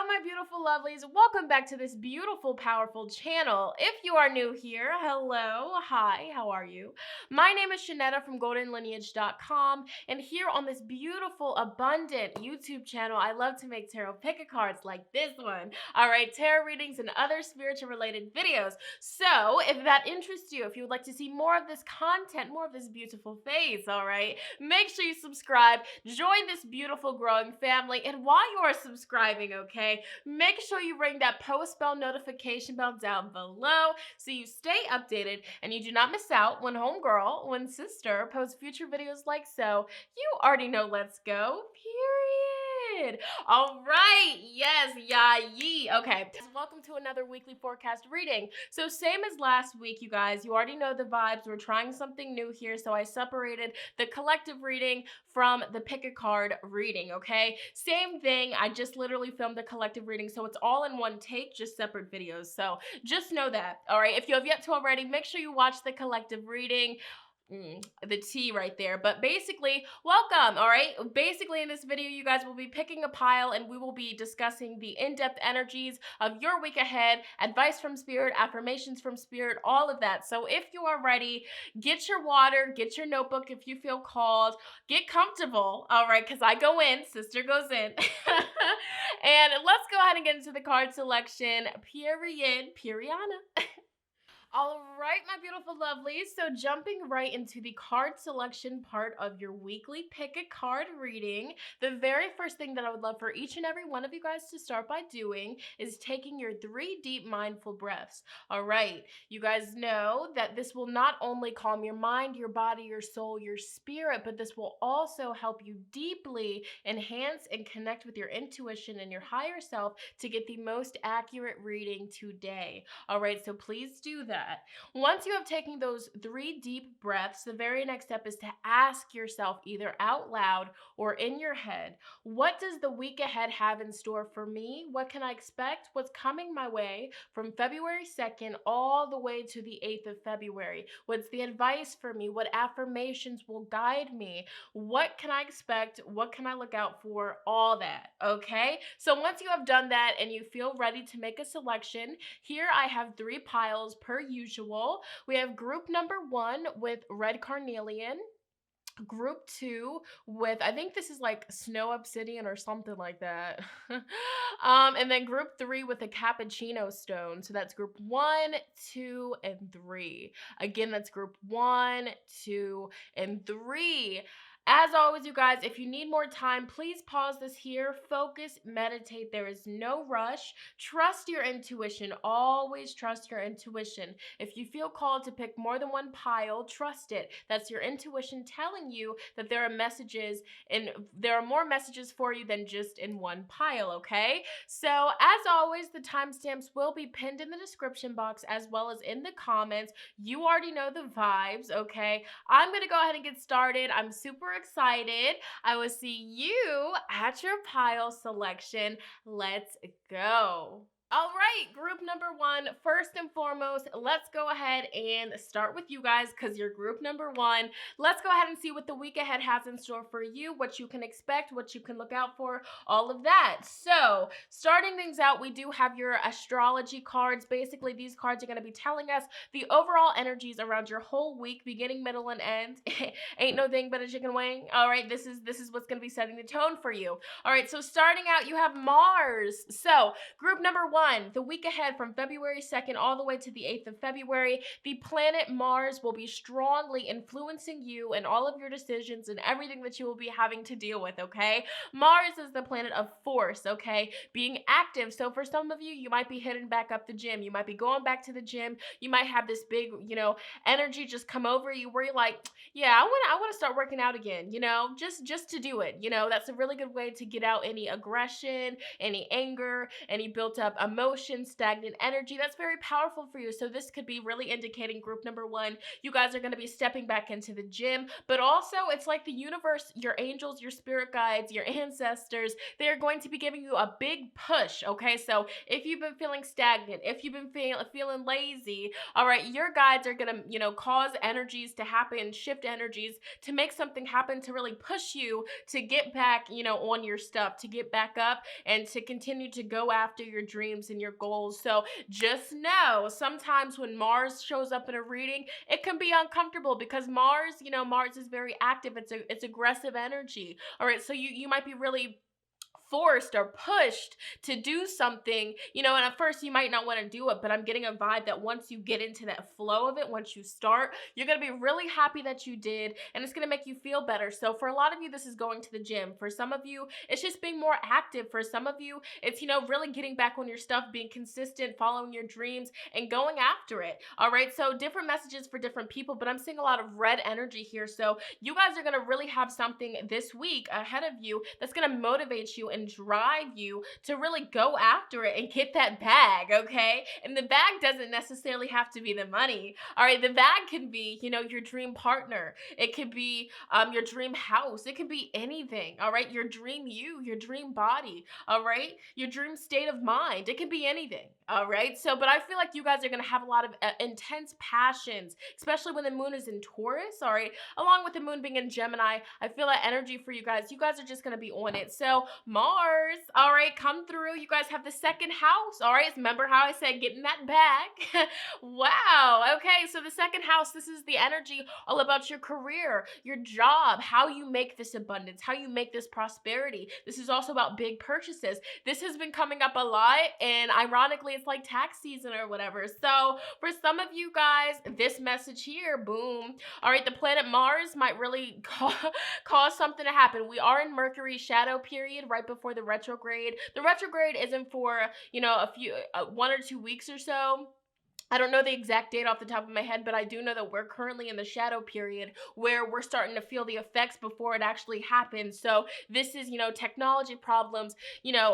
my beautiful lovelies. Welcome back to this beautiful, powerful channel. If you are new here, hello, hi, how are you? My name is Shonnetta from goldenlineage.com, and here on this beautiful, abundant YouTube channel, I love to make tarot pick-a-cards like this one. All right, tarot readings and other spiritual-related videos. So, if that interests you, if you would like to see more of this content, more of this beautiful face, all right, make sure you subscribe, join this beautiful growing family, and while you are subscribing, okay, make sure you ring that post bell notification bell down below so you stay updated and you do not miss out when homegirl, when sister posts future videos like so. You already know, let's go, period. All right, yes, yeah, yee. Okay, welcome to another weekly forecast reading. So same as last week, you guys, you already know the vibes. We're trying something new here, so I separated the collective reading from the pick a card reading, okay? Same thing, I just literally filmed the collective reading, so it's all in one take, just separate videos. So just know that, all right? If you have yet to already, make sure you watch the collective reading. The tea right there. But basically, welcome, all right? Basically, in this video, you guys will be picking a pile and we will be discussing the in-depth energies of your week ahead, advice from spirit, affirmations from spirit, all of that. So if you are ready, get your water, get your notebook if you feel called, get comfortable, all right? Because I go in, sister goes in. And let's go ahead and get into the card selection, Periana. All right, my beautiful lovelies. So jumping right into the card selection part of your weekly pick a card reading, the very first thing that I would love for each and every one of you guys to start by doing is taking your 3 deep mindful breaths. All right, you guys know that this will not only calm your mind, your body, your soul, your spirit, but this will also help you deeply enhance and connect with your intuition and your higher self to get the most accurate reading today. All right, so please do that. Once you have taken those 3 deep breaths, the very next step is to ask yourself either out loud or in your head, what does the week ahead have in store for me? What can I expect? What's coming my way from February 2nd all the way to the 8th of February? What's the advice for me? What affirmations will guide me? What can I expect? What can I look out for? All that, okay? So once you have done that and you feel ready to make a selection, here I have 3 piles per usual. We have group number 1 with red carnelian, group 2 with, I think this is like snow obsidian or something like that. And then group 3 with a cappuccino stone. So that's group 1, 2, and 3. Again, that's group 1, 2, and 3. As always, you guys, if you need more time, please pause this here, focus, meditate. There is no rush. Trust your intuition. Always trust your intuition. If you feel called to pick more than one pile, trust it. That's your intuition telling you that there are messages, and there are more messages for you than just in one pile, okay? So as always, the timestamps will be pinned in the description box as well as in the comments. You already know the vibes, okay? I'm going to go ahead and get started. I'm super excited. I will see you at your pile selection. Let's go. All right, group number 1, first and foremost, let's go ahead and start with you guys because you're group number 1. Let's go ahead and see what the week ahead has in store for you, what you can expect, what you can look out for, all of that. So starting things out, we do have your astrology cards. Basically, these cards are going to be telling us the overall energies around your whole week, beginning, middle, and end. Ain't no thing but a chicken wing. All right, this is what's going to be setting the tone for you. All right, so starting out, you have Mars. So group number 1, the week ahead from February 2nd all the way to the 8th of February, the planet Mars will be strongly influencing you and all of your decisions and everything that you will be having to deal with, okay? Mars is the planet of force, okay? Being active. So for some of you, you might be hitting back up the gym. You might be going back to the gym. You might have this big, energy just come over you where you're like, yeah, I want to start working out again, just to do it. That's a really good way to get out any aggression, any anger, any built up emotions, stagnant energy. That's very powerful for you. So this could be really indicating group number one, you guys are going to be stepping back into the gym, but also it's like the universe, your angels, your spirit guides, your ancestors, they're going to be giving you a big push, okay? So if you've been feeling stagnant, if you've been feeling lazy, all right, your guides are going to, cause energies to happen, shift energies to make something happen, to really push you to get back, on your stuff, to get back up and to continue to go after your dreams and your goals. So just know, sometimes when Mars shows up in a reading, it can be uncomfortable because Mars, Mars is very active. It's aggressive energy. All right, so you might be really forced or pushed to do something, and at first you might not want to do it, but I'm getting a vibe that once you get into that flow of it, once you start, you're going to be really happy that you did, and it's going to make you feel better. So for a lot of you, this is going to the gym. For some of you, it's just being more active. For some of you, it's, really getting back on your stuff, being consistent, following your dreams, and going after it. All right, so different messages for different people, but I'm seeing a lot of red energy here. So you guys are going to really have something this week ahead of you that's going to motivate you and drive you to really go after it and get that bag, okay? And the bag doesn't necessarily have to be the money. All right, the bag can be, your dream partner. It could be your dream house. It could be anything, all right? Your dream your dream body, all right? Your dream state of mind. It can be anything, all right? So, but I feel like you guys are going to have a lot of intense passions, especially when the moon is in Taurus, all right? Along with the moon being in Gemini, I feel that energy for you guys. You guys are just going to be on it. So Mars, all right, come through. You guys have the second house, all right? Remember how I said getting that bag? Wow, okay, so the second house, this is the energy all about your career, your job, how you make this abundance, how you make this prosperity. This is also about big purchases. This has been coming up a lot, and ironically, it's like tax season or whatever. So for some of you guys, this message here, boom, all right, the planet Mars might really cause something to happen. We are in Mercury's shadow period right before the retrograde. The retrograde isn't for, a few, 1 or 2 weeks or so. I don't know the exact date off the top of my head, but I do know that we're currently in the shadow period where we're starting to feel the effects before it actually happens. So this is, technology problems,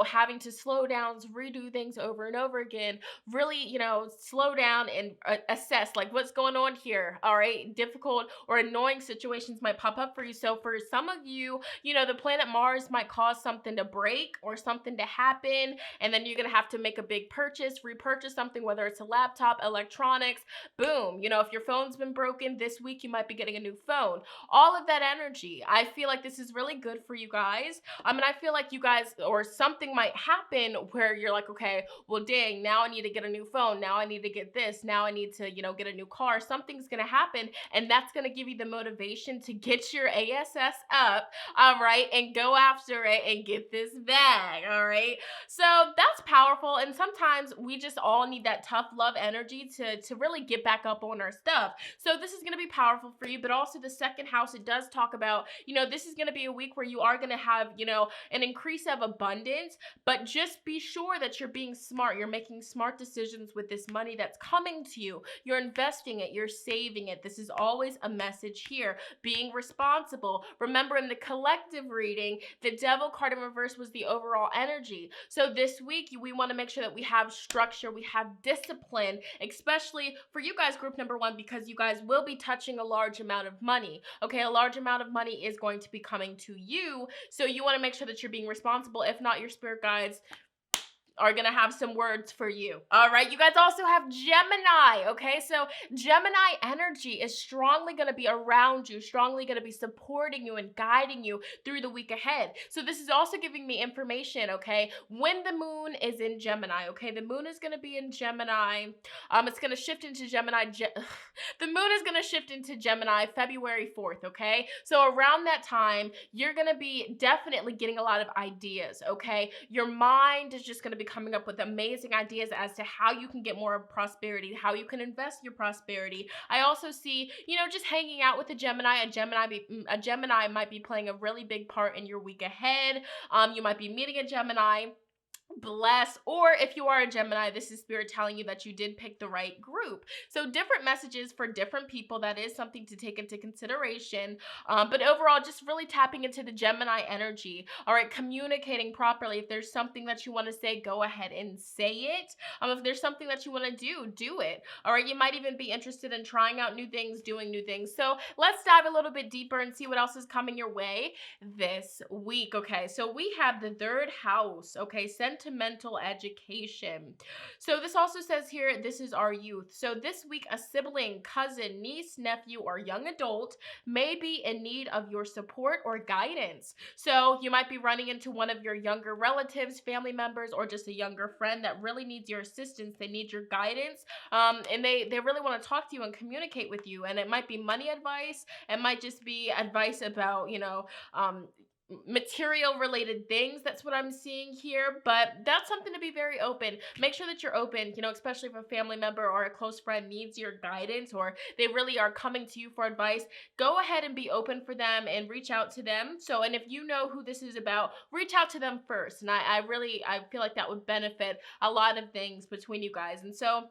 having to slow down, redo things over and over again, really, slow down and assess like what's going on here. All right. Difficult or annoying situations might pop up for you. So for some of you, the planet Mars might cause something to break or something to happen. And then you're going to have to make a big purchase, repurchase something, whether it's a laptop, electronics, boom. If your phone's been broken this week, you might be getting a new phone. All of that energy, I feel like this is really good for you guys. I feel like you guys, or something might happen where you're like, okay, well, dang, now I need to get a new phone. Now I need to get this. Now I need to, get a new car. Something's going to happen, and that's going to give you the motivation to get your ASS up, all right, and go after it and get this bag, all right? So that's powerful, and sometimes we just all need that tough love energy to really get back up on our stuff. So this is going to be powerful for you, but also the second house, it does talk about, this is going to be a week where you are going to have, an increase of abundance, but just be sure that you're being smart. You're making smart decisions with this money that's coming to you. You're investing it. You're saving it. This is always a message here. Being responsible. Remember, in the collective reading, the Devil card in reverse was the overall energy. So this week, we want to make sure that we have structure, we have discipline, especially for you guys, group number one, because you guys will be touching a large amount of money. Okay, a large amount of money is going to be coming to you. So you want to make sure that you're being responsible. If not, your spirit guides are going to have some words for you. All right. You guys also have Gemini. Okay. So Gemini energy is strongly going to be around you, strongly going to be supporting you and guiding you through the week ahead. So this is also giving me information. Okay. When the moon is in Gemini. Okay. The moon is going to be in Gemini. It's going to shift into Gemini. The moon is going to shift into Gemini February 4th. Okay. So around that time, you're going to be definitely getting a lot of ideas. Okay. Your mind is just going to be coming up with amazing ideas as to how you can get more prosperity, how you can invest your prosperity. I also see, just hanging out with a Gemini. A Gemini might be playing a really big part in your week ahead. You might be meeting a Gemini bless. Or if you are a Gemini, this is spirit telling you that you did pick the right group. So different messages for different people. That is something to take into consideration. But overall, just really tapping into the Gemini energy. All right, communicating properly. If there's something that you want to say, go ahead and say it. If there's something that you want to do it. All right, you might even be interested in trying out new things, doing new things. So let's dive a little bit deeper and see what else is coming your way this week. Okay, so we have the third house. Okay, sentimental education. So this also says here, this is our youth. So this week, a sibling, cousin, niece, nephew, or young adult may be in need of your support or guidance. So you might be running into one of your younger relatives, family members, or just a younger friend that really needs your assistance. They need your guidance, and they really want to talk to you and communicate with you. And it might be money advice. It might just be advice about, material related things. That's what I'm seeing here, but that's something to be very open. Make sure that you're open, especially if a family member or a close friend needs your guidance or they really are coming to you for advice. Go ahead and be open for them and reach out to them. So, and if you know who this is about, reach out to them first. And I feel like that would benefit a lot of things between you guys. And so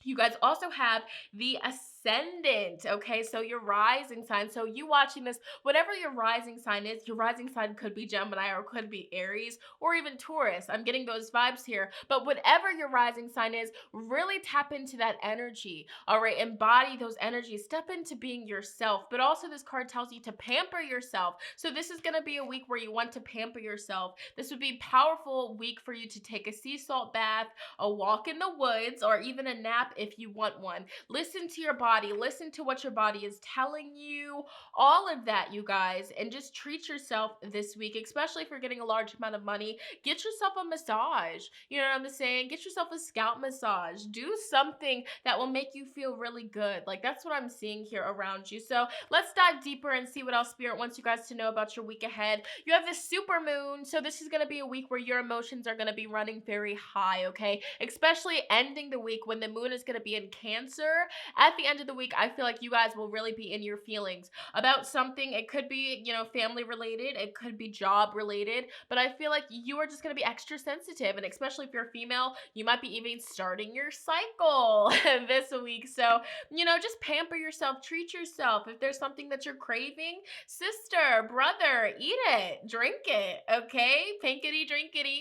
you guys also have the ascendant, okay? So your rising sign. So you watching this, whatever your rising sign is, your rising sign could be Gemini or could be Aries or even Taurus. I'm getting those vibes here. But whatever your rising sign is, really tap into that energy, all right? Embody those energies. Step into being yourself. But also this card tells you to pamper yourself. So this is going to be a week where you want to pamper yourself. This would be a powerful week for you to take a sea salt bath, a walk in the woods, or even a nap if you want one. Listen to your body. Listen to what your body is telling you. All of that, you guys. And just treat yourself this week, especially if you're getting a large amount of money. Get yourself a massage. You know what I'm saying? Get yourself a scalp massage. Do something that will make you feel really good. Like, that's what I'm seeing here around you. So let's dive deeper and see what else Spirit wants you guys to know about your week ahead. You have this super moon. So this is going to be a week where your emotions are going to be running very high, okay? Especially ending the week when the moon is going to be in Cancer. At the end of the week, I feel like you guys will really be in your feelings about something. It could be, family related. It could be job related. But I feel like you are just going to be extra sensitive. And especially if you're female, you might be even starting your cycle this week. So, just pamper yourself. Treat yourself. If there's something that you're craving, sister, brother, eat it. Drink it. Okay? Pinkity, drinkity.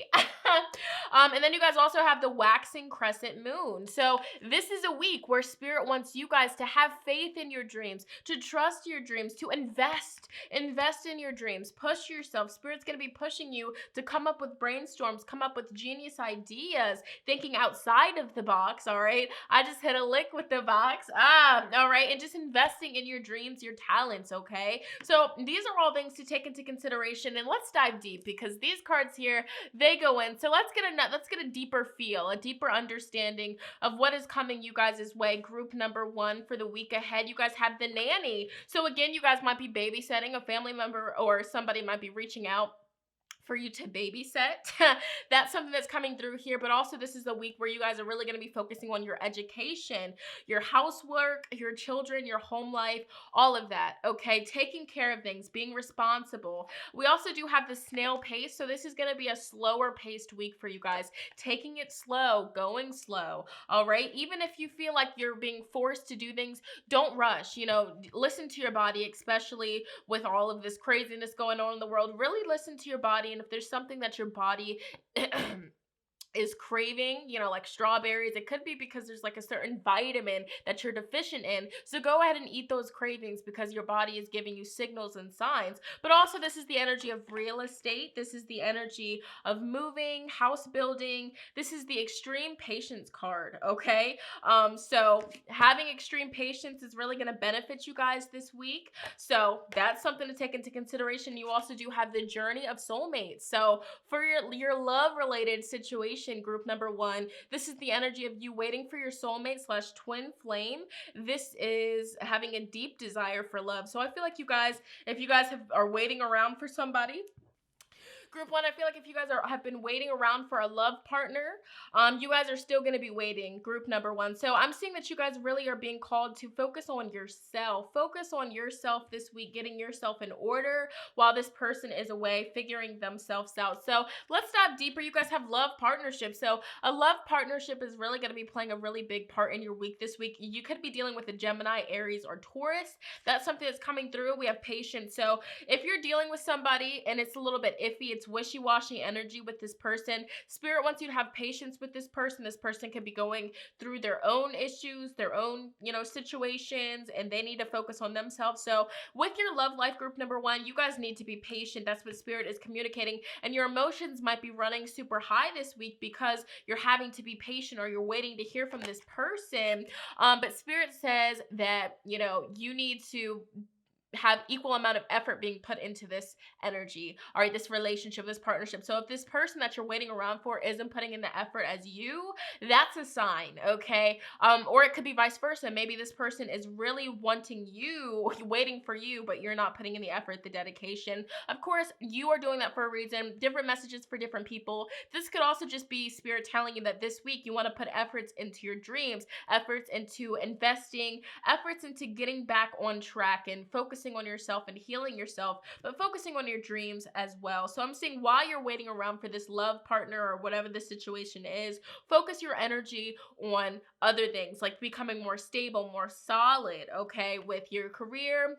And then you guys also have the waxing crescent moon. So this is a week where Spirit wants you guys to have faith in your dreams, to trust your dreams, to invest in your dreams, push yourself. Spirit's going to be pushing you to come up with brainstorms, come up with genius ideas, thinking outside of the box, all right? I just hit a lick with the box, all right? And just investing in your dreams, your talents, okay? So these are all things to take into consideration, and let's dive deep because these cards here, they go in. So let's get a deeper feel, a deeper understanding of what is coming you guys' way. Group number 1 for the week ahead, you guys have the nanny. So again, you guys might be babysitting. A family member or somebody might be reaching out for you to babysit. That's something that's coming through here. But also this is a week where you guys are really going to be focusing on your education, your housework, your children, your home life, all of that. Okay, taking care of things, being responsible. We also do have the snail pace. So this is going to be a slower paced week for you guys. Taking it slow, going slow. All right. Even if you feel like you're being forced to do things, don't rush. Listen to your body, especially with all of this craziness going on in the world. Really listen to your body. And if there's something that your body is craving, like strawberries, it could be because there's like a certain vitamin that you're deficient in. So go ahead and eat those cravings because your body is giving you signals and signs. But also this is the energy of real estate. This is the energy of moving, house building. This is the extreme patience card, okay? So having extreme patience is really going to benefit you guys this week. So that's something to take into consideration. You also do have the journey of soulmates. So for your love related situation, group number 1, this is the energy of you waiting for your soulmate / twin flame. This is having a deep desire for love. So I feel like you guys, if you guys are waiting around for somebody, Group 1, I feel like if you guys have been waiting around for a love partner, you guys are still going to be waiting, group number 1. So I'm seeing that you guys really are being called to focus on yourself. Focus on yourself this week, getting yourself in order while this person is away, figuring themselves out. So let's dive deeper. You guys have love partnerships. So a love partnership is really going to be playing a really big part in your week this week. You could be dealing with a Gemini, Aries, or Taurus. That's something that's coming through. We have patience. So if you're dealing with somebody and it's a little bit iffy, it's wishy-washy energy with this person, Spirit wants you to have patience with this person. This person could be going through their own issues, their own, situations, and they need to focus on themselves. So with your love life, group number 1, you guys need to be patient. That's what Spirit is communicating. And your emotions might be running super high this week because you're having to be patient or you're waiting to hear from this person. But Spirit says that, you need to have equal amount of effort being put into this energy, all right, this relationship, this partnership. So if this person that you're waiting around for isn't putting in the effort as you, that's a sign, okay? Or it could be vice versa. Maybe this person is really wanting you, waiting for you, but you're not putting in the effort, the dedication. Of course, you are doing that for a reason. Different messages for different people. This could also just be Spirit telling you that this week you want to put efforts into your dreams, efforts into investing, efforts into getting back on track and focusing on yourself and healing yourself, but focusing on your dreams as well. So I'm seeing while you're waiting around for this love partner or whatever the situation is, focus your energy on other things like becoming more stable, more solid, okay, with your career,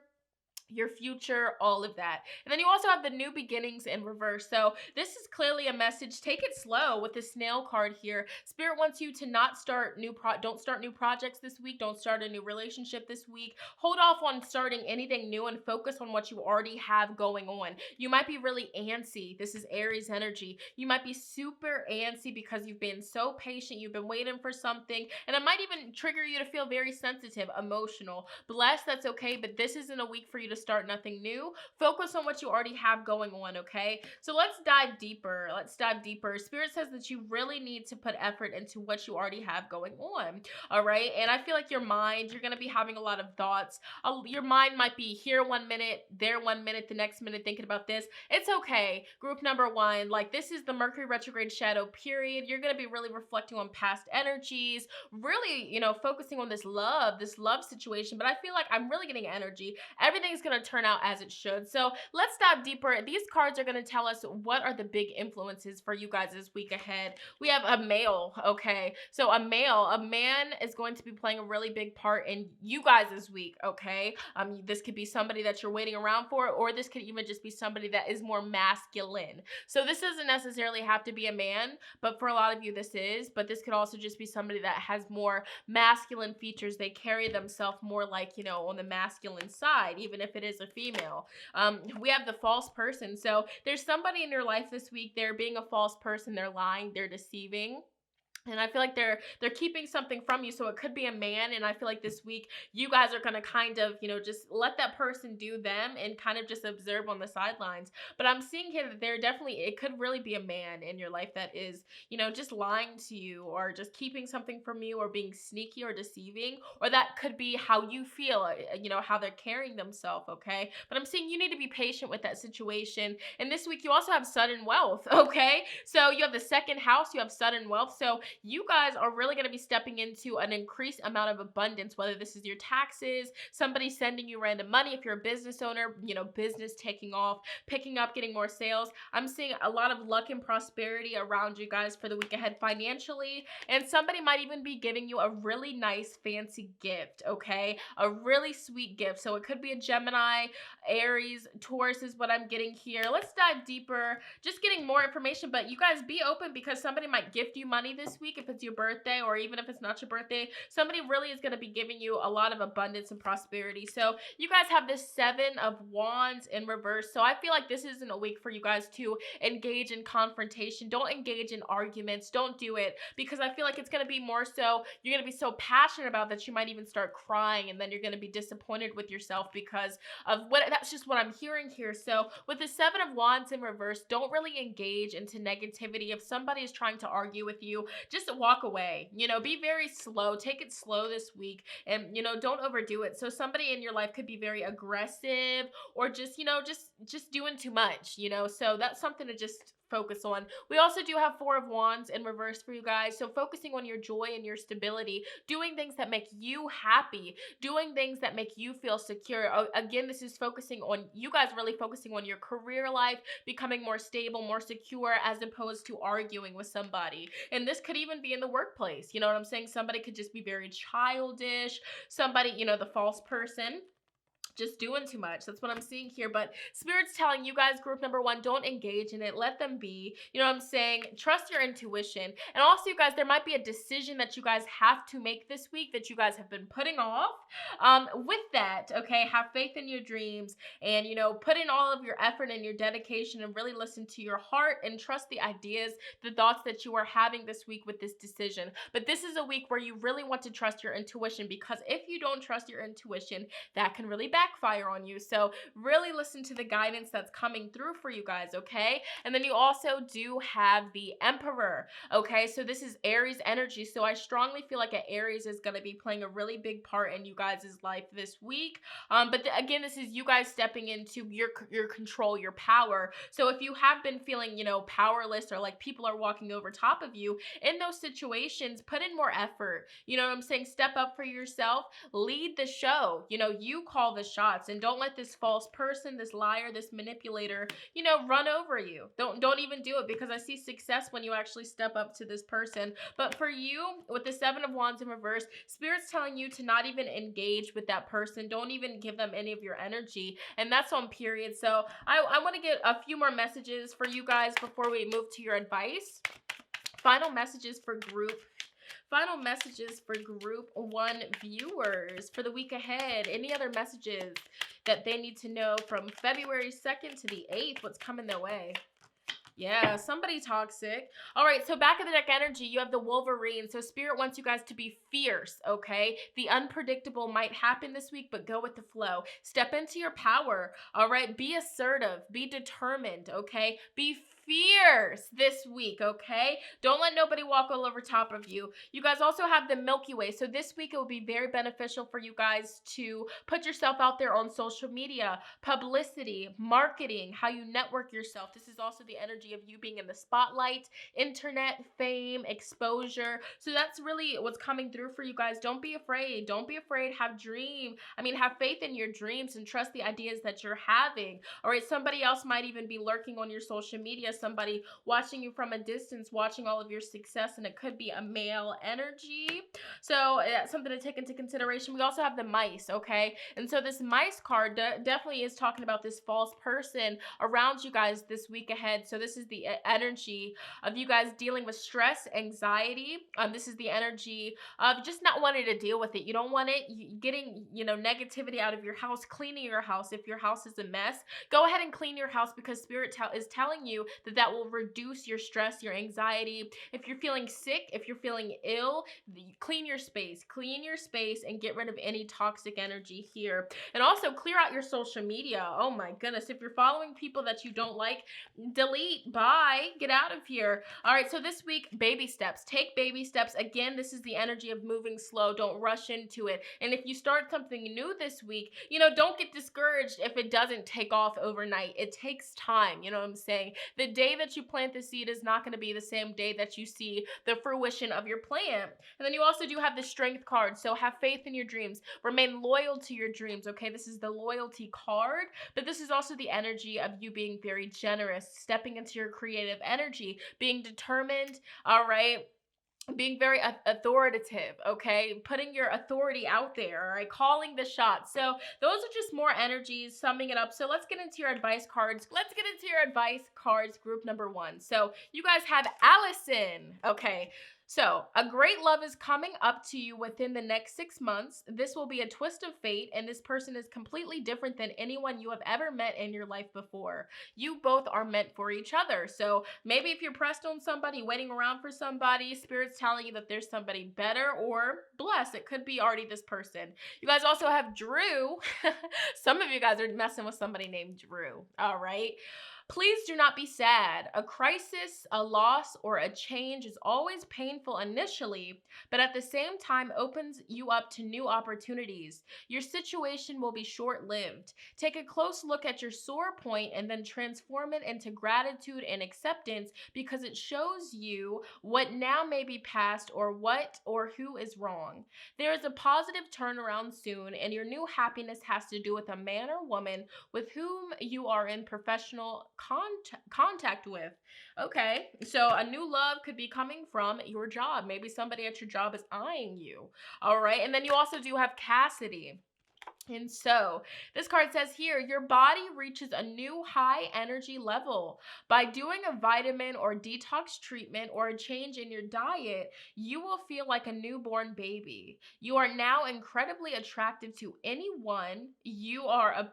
your future, all of that. And then you also have the new beginnings in reverse. So this is clearly a message. Take it slow with the snail card here. Spirit wants you to not start don't start new projects this week. Don't start a new relationship this week. Hold off on starting anything new and focus on what you already have going on. You might be really antsy. This is Aries energy. You might be super antsy because you've been so patient. You've been waiting for something, and it might even trigger you to feel very sensitive, emotional. Bless, that's okay, but this isn't a week for you to start nothing new. Focus on what you already have going on, okay? So let's dive deeper. Spirit says that you really need to put effort into what you already have going on, all right? And I feel like your mind, you're going to be having a lot of thoughts. Your mind might be here 1 minute, there 1 minute, the next minute thinking about this. It's okay. Group number 1, like this is the Mercury retrograde shadow period. You're going to be really reflecting on past energies, really, focusing on this love situation. But I feel like I'm really getting energy. Everything's going to turn out as it should. So let's dive deeper. These cards are going to tell us what are the big influences for you guys this week ahead. We have a male, okay? So a man is going to be playing a really big part in you guys this week, okay? This could be somebody that you're waiting around for, or this could even just be somebody that is more masculine. So this doesn't necessarily have to be a man, but for a lot of you this is, but this could also just be somebody that has more masculine features. They carry themselves more like, on the masculine side, even if it is a female. We have the false person. So there's somebody in your life this week, they're being a false person, they're lying, they're deceiving. And I feel like they're keeping something from you. So it could be a man. And I feel like this week you guys are going to kind of, just let that person do them and kind of just observe on the sidelines. But I'm seeing here that it could really be a man in your life that is, just lying to you or just keeping something from you or being sneaky or deceiving. Or that could be how you feel, how they're carrying themselves, okay? But I'm seeing you need to be patient with that situation. And this week you also have sudden wealth, okay? So you have the second house, you have sudden wealth. So you guys are really going to be stepping into an increased amount of abundance, whether this is your taxes, somebody sending you random money, if you're a business owner, business taking off, picking up, getting more sales. I'm seeing a lot of luck and prosperity around you guys for the week ahead financially, and somebody might even be giving you a really nice fancy gift, okay? A really sweet gift. So it could be a Gemini, Aries, Taurus is what I'm getting here. Let's dive deeper, just getting more information, but you guys be open because somebody might gift you money this week if it's your birthday, or even if it's not your birthday. Somebody really is going to be giving you a lot of abundance and prosperity. So you guys have this 7 of Wands in reverse. So I feel like this isn't a week for you guys to engage in confrontation. Don't engage in arguments. Don't do it, because I feel like it's going to be more so you're going to be so passionate about that you might even start crying, and then you're going to be disappointed with yourself because of that's just what I'm hearing here. So with the 7 of Wands in reverse, don't really engage into negativity. If somebody is trying to argue with you, just walk away. You know, be very slow. Take it slow this week, and, you know, don't overdo it. So somebody in your life could be very aggressive, or just, you know, just doing too much, you know. So that's something to just focus on. We also do have Four of Wands in reverse for you guys. So focusing on your joy and your stability, doing things that make you happy, doing things that make you feel secure. Again, this is focusing on you guys, really focusing on your career life, becoming more stable, more secure, as opposed to arguing with somebody. And this could even be in the workplace. You know what I'm saying? Somebody could just be very childish. Somebody, you know, the false person, just doing too much. That's what I'm seeing here. But Spirit's telling you guys, group number one, don't engage in it. Let them be. You know what I'm saying? Trust your intuition. And also, you guys, there might be a decision that you guys have to make this week that you guys have been putting off. With that, okay, have faith in your dreams, and, you know, put in all of your effort and your dedication, and really listen to your heart and trust the ideas, the thoughts that you are having this week with this decision. But this is a week where you really want to trust your intuition, because if you don't trust your intuition, that can really backfire on you. So really listen to the guidance that's coming through for you guys, okay? And then you also do have the Emperor, okay? So this is Aries energy. So I strongly feel like an Aries is going to be playing a really big part in you guys' life this week. Again, this is you guys stepping into your control, your power. So if you have been feeling, you know, powerless, or like people are walking over top of you, in those situations, put in more effort. You know what I'm saying? Step up for yourself, lead the show. You know, you call the shots, and don't let this false person, this liar, this manipulator, you know, run over you. Don't even do it, because I see success when you actually step up to this person. But for you, with the Seven of Wands in reverse, Spirit's telling you to not even engage with that person. Don't even give them any of your energy, and that's on period. So I want to get a few more messages for you guys before we move to your advice. Final messages for group one viewers for the week ahead. Any other messages that they need to know from February 2nd to the 8th? What's coming their way? Yeah, somebody toxic. All right, so back of the deck energy, you have the Wolverine. So Spirit wants you guys to be fierce, okay? The unpredictable might happen this week, but go with the flow. Step into your power, all right? Be assertive, be determined, okay? Be fierce this week, okay? Don't let nobody walk all over top of you. You guys also have the Milky Way. So this week it will be very beneficial for you guys to put yourself out there on social media, publicity, marketing, how you network yourself. This is also the energy of you being in the spotlight, internet, fame, exposure. So that's really what's coming through for you guys. Don't be afraid. Don't be afraid. Have faith in your dreams, and trust the ideas that you're having. All right, somebody else might even be lurking on your social media, somebody watching you from a distance, watching all of your success, and it could be a male energy. So that's something to take into consideration. We also have the Mice, okay? And so this Mice card definitely is talking about this false person around you guys this week ahead. So this is the energy of you guys dealing with stress, anxiety. This is the energy of just not wanting to deal with it. You don't want it getting, you know, negativity out of your house, cleaning your house. If your house is a mess, go ahead and clean your house, because Spirit is telling you that will reduce your stress, your anxiety. If you're feeling sick, if you're feeling ill, clean your space, and get rid of any toxic energy here. And also clear out your social media. Oh my goodness. If you're following people that you don't like, delete, bye, get out of here. All right. So this week, baby steps, take baby steps. Again, this is the energy of moving slow. Don't rush into it. And if you start something new this week, you know, don't get discouraged if it doesn't take off overnight. It takes time. You know what I'm saying? The day that you plant the seed is not going to be the same day that you see the fruition of your plant. And then you also do have the Strength card. So have faith in your dreams. Remain loyal to your dreams, okay? This is the loyalty card, but this is also the energy of you being very generous, stepping into your creative energy, being determined, all right? Being very authoritative, okay? Putting your authority out there, all right? Calling the shots. So those are just more energies, summing it up. So let's get into your advice cards. Group number one. So you guys have Allison, okay? So, a great love is coming up to you within the next 6 months. This will be a twist of fate, and this person is completely different than anyone you have ever met in your life before. You both are meant for each other. So, maybe if you're pressed on somebody, waiting around for somebody, Spirit's telling you that there's somebody better, or blessed. It could be already this person. You guys also have Drew. Some of you guys are messing with somebody named Drew, all right? Please do not be sad. A crisis, a loss, or a change is always painful initially, but at the same time opens you up to new opportunities. Your situation will be short-lived. Take a close look at your sore point and then transform it into gratitude and acceptance, because it shows you what now may be past, or what or who is wrong. There is a positive turnaround soon, and your new happiness has to do with a man or woman with whom you are in professional contact with. Okay, so a new love could be coming from your job. Maybe somebody at your job is eyeing you. All right, and then you also do have Cassidy. And so this card says here, your body reaches a new high energy level. By doing a vitamin or detox treatment or a change in your diet, you will feel like a newborn baby. You are now incredibly attractive to anyone. You are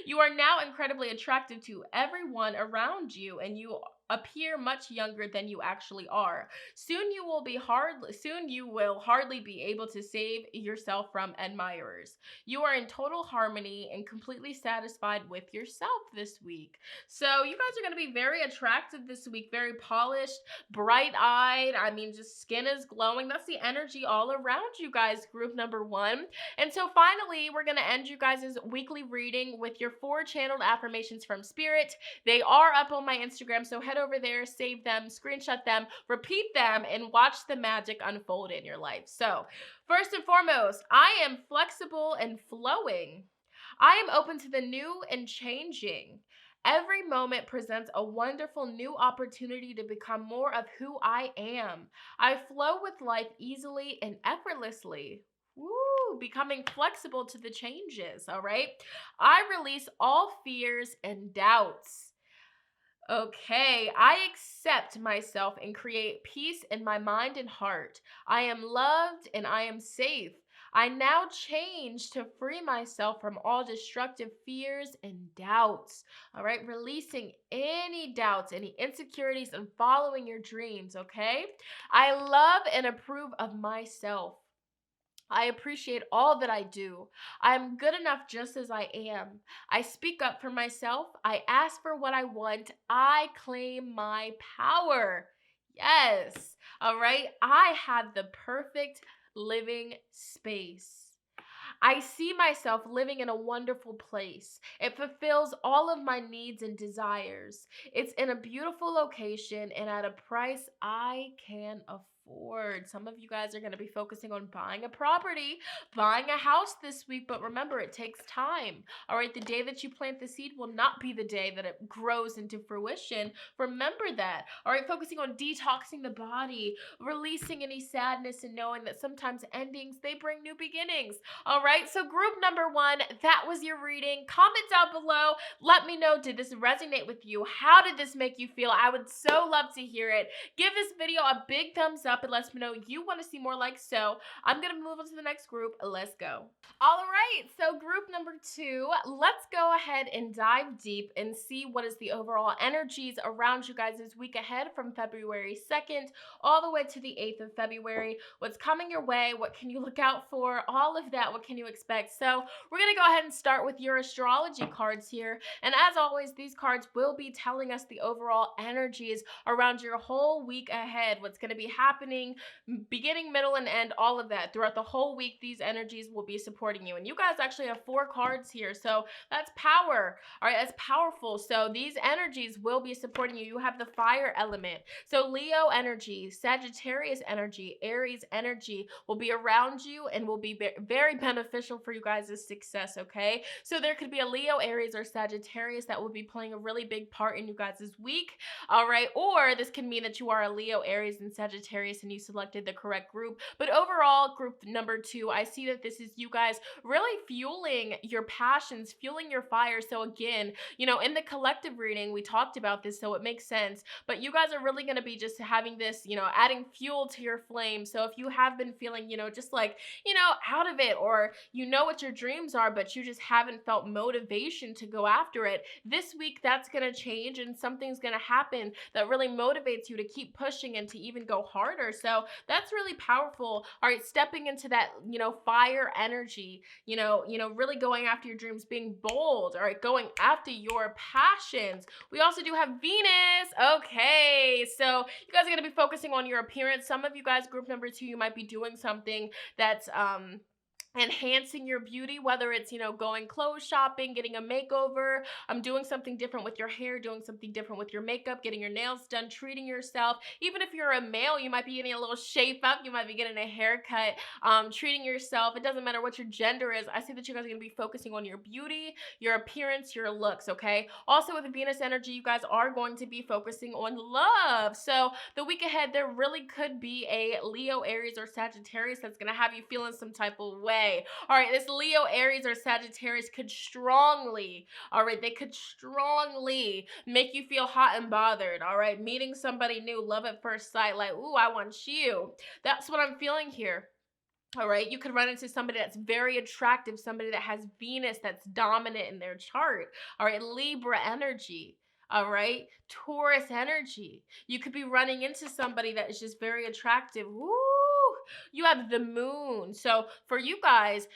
you are now incredibly attractive to everyone around you, and you appear much younger than you actually are. Soon you will hardly be able to save yourself from admirers. You are in total harmony and completely satisfied with yourself this week. So you guys are going to be very attractive this week, very polished, bright-eyed. I mean, just skin is glowing. That's the energy all around you guys, group number 1. And so finally, we're going to end you guys' weekly reading with your 4 channeled affirmations from Spirit. They are up on my Instagram, so head over there, save them, screenshot them, repeat them, and watch the magic unfold in your life. So, first and foremost, I am flexible and flowing. I am open to the new and changing. Every moment presents a wonderful new opportunity to become more of who I am. I flow with life easily and effortlessly. Woo, becoming flexible to the changes, all right? I release all fears and doubts. Okay, I accept myself and create peace in my mind and heart. I am loved and I am safe. I now change to free myself from all destructive fears and doubts. All right, releasing any doubts, any insecurities, and following your dreams, okay? I love and approve of myself. I appreciate all that I do. I am good enough just as I am. I speak up for myself. I ask for what I want. I claim my power. Yes. All right. I have the perfect living space. I see myself living in a wonderful place. It fulfills all of my needs and desires. It's in a beautiful location and at a price I can afford. Some of you guys are going to be focusing on buying a property, buying a house this week, but remember, it takes time. All right, the day that you plant the seed will not be the day that it grows into fruition. Remember that. All right, focusing on detoxing the body, releasing any sadness, and knowing that sometimes endings, they bring new beginnings. All right, so group number 1, that was your reading. Comment down below. Let me know, did this resonate with you? How did this make you feel? I would so love to hear it. Give this video a big thumbs up. It lets me know you want to see more like so. I'm going to move on to the next group. Let's go. All right, so group number 2, let's go ahead and dive deep and see what is the overall energies around you guys this week ahead from February 2nd all the way to the 8th of February. What's coming your way? What can you look out for? All of that. What can you expect? So we're going to go ahead and start with your astrology cards here. And as always, these cards will be telling us the overall energies around your whole week ahead. What's going to be happening, beginning, middle, and end, all of that. Throughout the whole week, these energies will be supporting you. And you guys actually have 4 cards here, so that's power. All right, that's powerful. So these energies will be supporting you. You have the fire element. So Leo energy, Sagittarius energy, Aries energy will be around you and will be very beneficial for you guys' success, okay? So there could be a Leo, Aries, or Sagittarius that will be playing a really big part in you guys' week, all right? Or this can mean that you are a Leo, Aries, and Sagittarius and you selected the correct group. But overall, group number 2, I see that this is you guys really fueling your passions, fueling your fire. So again, you know, in the collective reading, we talked about this, so it makes sense. But you guys are really going to be just having this, you know, adding fuel to your flame. So if you have been feeling, you know, just like, you know, out of it, or you know what your dreams are, but you just haven't felt motivation to go after it, this week that's going to change and something's going to happen that really motivates you to keep pushing and to even go harder sure. So that's really powerful. All right, stepping into that, fire energy, really going after your dreams, being bold, all right, going after your passions. We also do have Venus. Okay, so you guys are going to be focusing on your appearance. Some of you guys, group number 2, you might be doing something that's enhancing your beauty, whether it's, going clothes shopping, getting a makeover, doing something different with your hair, doing something different with your makeup, getting your nails done, treating yourself. Even if you're a male, you might be getting a little shape up, you might be getting a haircut, treating yourself. It doesn't matter what your gender is. I see that you guys are going to be focusing on your beauty, your appearance, your looks, okay? Also with the Venus energy, you guys are going to be focusing on love. So the week ahead, there really could be a Leo, Aries, or Sagittarius that's going to have you feeling some type of way. All right, this Leo, Aries, or Sagittarius could strongly, they could strongly make you feel hot and bothered, all right? Meeting somebody new, love at first sight, like, ooh, I want you. That's what I'm feeling here. All right, you could run into somebody that's very attractive, somebody that has Venus that's dominant in their chart. All right, Libra energy. All right, Taurus energy. You could be running into somebody that is just very attractive. Woo! You have the moon. So for you guys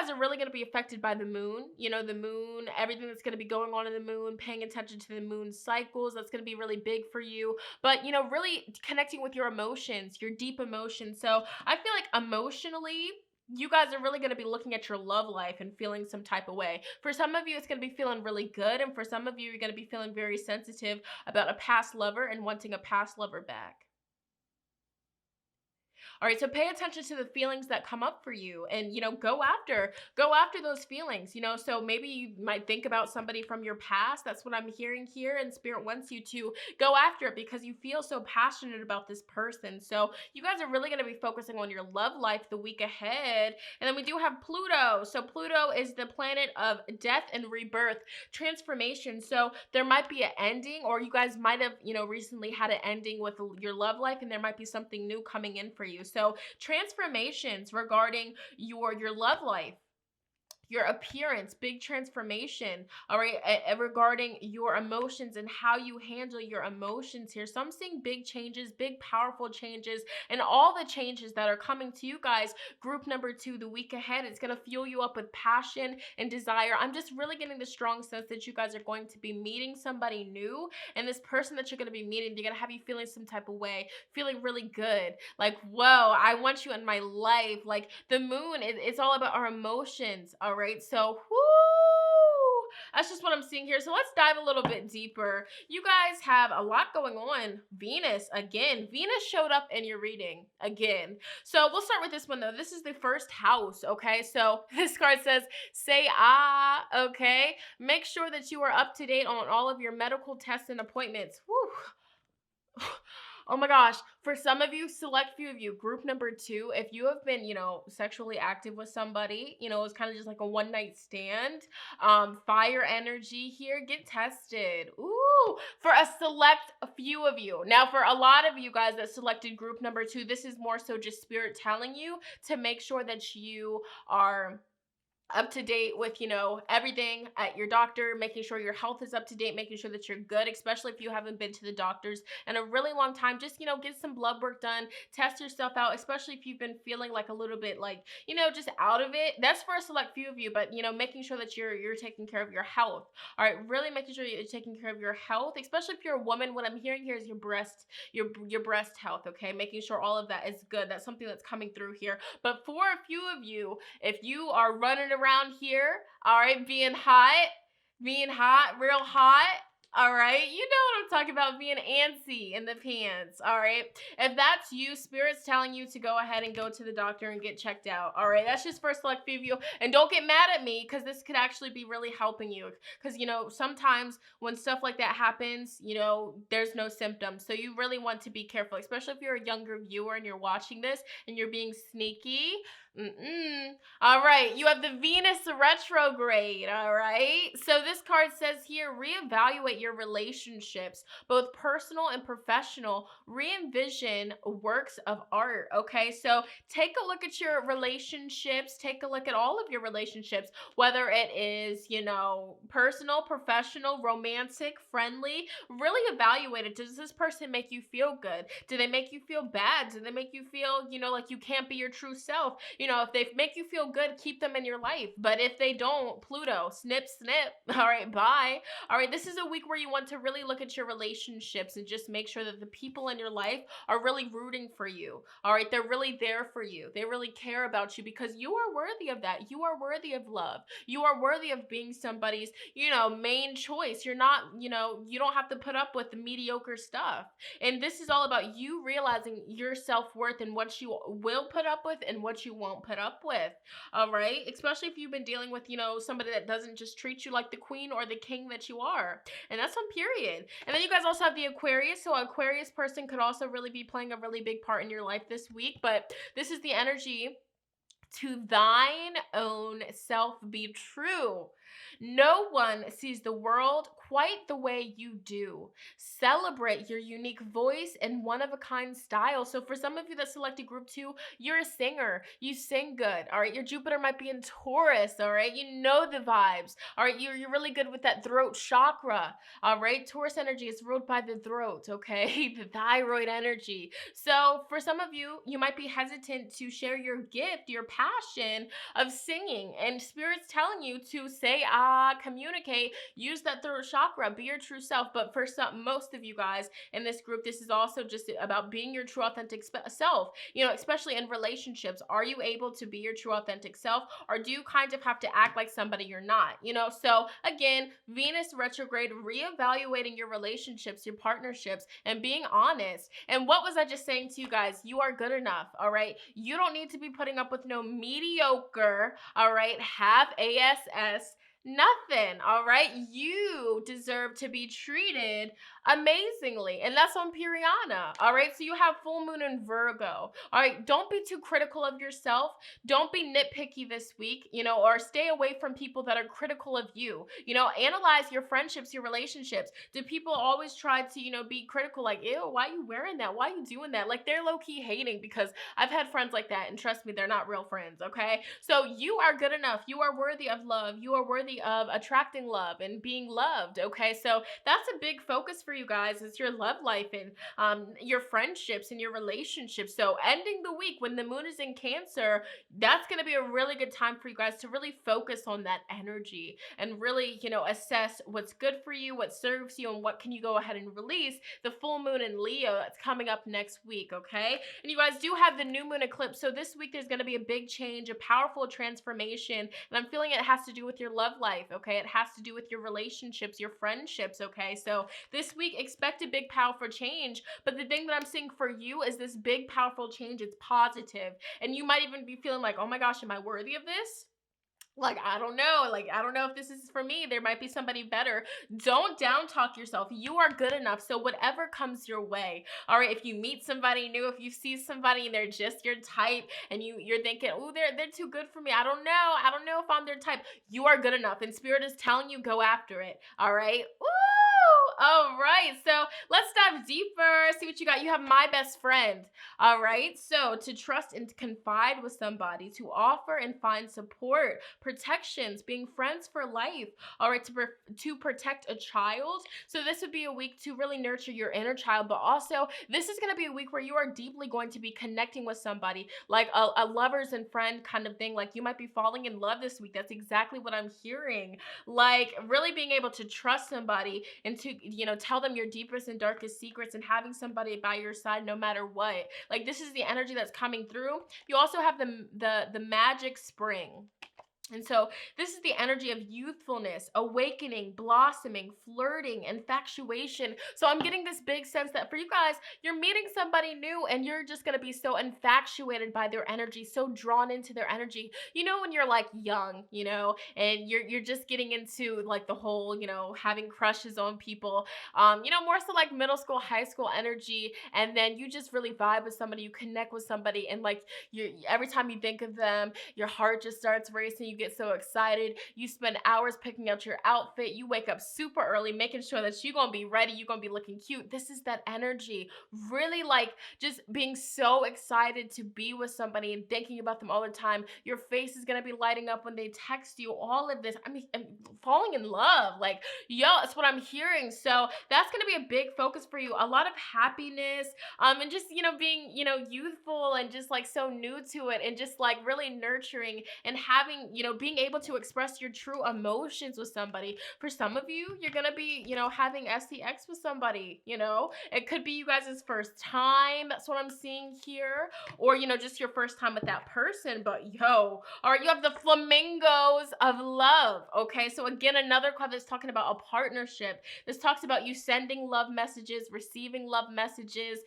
are really going to be affected by the moon. The moon, everything that's going to be going on in the moon, paying attention to the moon cycles. That's going to be really big for you. But, really connecting with your emotions, your deep emotions. So I feel like emotionally, you guys are really going to be looking at your love life and feeling some type of way. For some of you, it's going to be feeling really good. And for some of you, you're going to be feeling very sensitive about a past lover and wanting a past lover back. All right, so pay attention to the feelings that come up for you and, go after those feelings, so maybe you might think about somebody from your past. That's what I'm hearing here. And Spirit wants you to go after it because you feel so passionate about this person. So you guys are really going to be focusing on your love life the week ahead. And then we do have Pluto. So Pluto is the planet of death and rebirth, transformation. So there might be an ending, or you guys might have, recently had an ending with your love life, and there might be something new coming in for you. So transformations regarding your love life, your appearance, big transformation, all right, regarding your emotions and how you handle your emotions here. So I'm seeing big changes, big powerful changes, and all the changes that are coming to you guys, group number 2, the week ahead. It's going to fuel you up with passion and desire. I'm just really getting the strong sense that you guys are going to be meeting somebody new, and this person that you're going to be meeting, they're going to have you feeling some type of way, feeling really good, like, whoa, I want you in my life. Like the moon, it's all about our emotions, all right? So, whoo, that's just what I'm seeing here. So let's dive a little bit deeper. You guys have a lot going on. Venus, again. Venus showed up in your reading again. So we'll start with this one, though. This is the first house, okay? So this card says, say ah, okay? Make sure that you are up to date on all of your medical tests and appointments. Whew. Oh my gosh. For some of you, select few of you, group number 2, if you have been, sexually active with somebody, it's kind of just like a one night stand, fire energy here, get tested. Ooh, for a select few of you. Now, for a lot of you guys that selected group number 2, this is more so just Spirit telling you to make sure that you are up to date with, everything at your doctor, making sure your health is up to date, making sure that you're good, especially if you haven't been to the doctors in a really long time. Just, get some blood work done, test yourself out, especially if you've been feeling like a little bit like, just out of it. That's for a select few of you, but, making sure that you're taking care of your health. All right, really making sure you're taking care of your health, especially if you're a woman. What I'm hearing here is your breast health, okay? Making sure all of that is good. That's something that's coming through here. But for a few of you, if you are running around here, all right, being hot, real hot, all right, you know what I'm talking about, being antsy in the pants, all right? If that's you, Spirit's telling you to go ahead and go to the doctor and get checked out, all right? That's just for a select few of you. And don't get mad at me, because this could actually be really helping you, because, sometimes when stuff like that happens, there's no symptoms. So you really want to be careful, especially if you're a younger viewer and you're watching this and you're being sneaky. All right, you have the Venus retrograde. All right, so this card says here, reevaluate your relationships, both personal and professional. Re-envision works of art. Okay, so take a look at your relationships. Take a look at all of your relationships, whether it is, personal, professional, romantic, friendly. Really evaluate it. Does this person make you feel good? Do they make you feel bad? Do they make you feel, like you can't be your true self? If they make you feel good, keep them in your life. But if they don't, Pluto, snip, snip. All right, bye. All right, this is a week where you want to really look at your relationships and just make sure that the people in your life are really rooting for you. All right, they're really there for you. They really care about you because you are worthy of that. You are worthy of love. You are worthy of being somebody's, main choice. You're not, you don't have to put up with the mediocre stuff. And this is all about you realizing your self-worth and what you will put up with and what you won't put up with. All right, especially if you've been dealing with somebody that doesn't just treat you like the queen or the king that you are. And that's on period. And then you guys also have the Aquarius. So Aquarius person could also really be playing a really big part in your life this week, but this is the energy: to thine own self be true. No one sees the world quite the way you do. Celebrate your unique voice and one-of-a-kind style. So for some of you that selected group 2, you're a singer. You sing good, all right? Your Jupiter might be in Taurus, all right? You know the vibes, all right? You're really good with that throat chakra, all right? Taurus energy is ruled by the throat, okay? The thyroid energy. So for some of you, you might be hesitant to share your gift, your passion of singing, and Spirit's telling you to say, communicate, use that throat chakra, be your true self. But for most of you guys in this group, this is also just about being your true authentic self, especially in relationships. Are you able to be your true authentic self, or do you kind of have to act like somebody you're not? So again, Venus retrograde, reevaluating your relationships, your partnerships, and being honest. And what was I just saying to you guys? You are good enough, all right? You don't need to be putting up with no mediocre, all right? Have ASS nothing, all right? You deserve to be treated amazingly, and that's on Piriana, all right? So you have full moon in Virgo, all right? Don't be too critical of yourself. Don't be nitpicky this week, or stay away from people that are critical of you. Analyze your friendships, your relationships. Do people always try to, be critical, like, ew, why are you wearing that? Why are you doing that? Like, they're low-key hating, because I've had friends like that, and trust me, they're not real friends, okay? So you are good enough. You are worthy of love. You are worthy of attracting love and being loved, okay? So that's a big focus for you guys, is your love life and your friendships and your relationships. So ending the week when the moon is in Cancer, that's going to be a really good time for you guys to really focus on that energy and really, assess what's good for you, what serves you, and what can you go ahead and release. The full moon in Leo that's coming up next week, okay? And you guys do have the new moon eclipse. So this week there's going to be a big change, a powerful transformation, and I'm feeling it has to do with your love life, okay? It has to do with your relationships, your friendships, okay? So this week, expect a big, powerful change, but the thing that I'm seeing for you is this big, powerful change. It's positive, and you might even be feeling like, oh my gosh, am I worthy of this? Like, I don't know. Like, I don't know if this is for me. There might be somebody better. Don't down talk yourself. You are good enough. So whatever comes your way, all right, if you meet somebody new, if you see somebody and they're just your type and you're thinking, oh, they're too good for me. I don't know if I'm their type. You are good enough. And Spirit is telling you, go after it. All right. Woo! All right, so let's dive deeper, see what you got. You have my best friend, all right? So to trust and to confide with somebody, to offer and find support, protections, being friends for life, all right, to protect a child. So this would be a week to really nurture your inner child, but also this is going to be a week where you are deeply going to be connecting with somebody, like a lovers and friend kind of thing. Like, you might be falling in love this week. That's exactly what I'm hearing. Like, really being able to trust somebody and to, tell them your deepest and darkest secrets, and having somebody by your side no matter what. Like, this is the energy that's coming through. You also have the magic spring. And so this is the energy of youthfulness, awakening, blossoming, flirting, infatuation. So I'm getting this big sense that for you guys, you're meeting somebody new and you're just going to be so infatuated by their energy, so drawn into their energy. You know, when you're like young, and you're just getting into like the whole, having crushes on people, more so like middle school, high school energy. And then you just really vibe with somebody, you connect with somebody, and like every time you think of them, your heart just starts racing. You get so excited. You spend hours picking out your outfit. You wake up super early, making sure that you're going to be ready. You're going to be looking cute. This is that energy. Really like just being so excited to be with somebody and thinking about them all the time. Your face is going to be lighting up when they text you. All of this. I mean, I'm falling in love. Like, yo, that's what I'm hearing. So that's going to be a big focus for you. A lot of happiness, and just, being, youthful and just like so new to it, and just like really nurturing and having, being able to express your true emotions with somebody. For some of you, you're gonna be, having SEX with somebody, it could be you guys' first time. That's what I'm seeing here. Or, just your first time with that person. But all right, you have the flamingos of love. Okay, so again, another card that's talking about a partnership. This talks about you sending love messages, receiving love messages,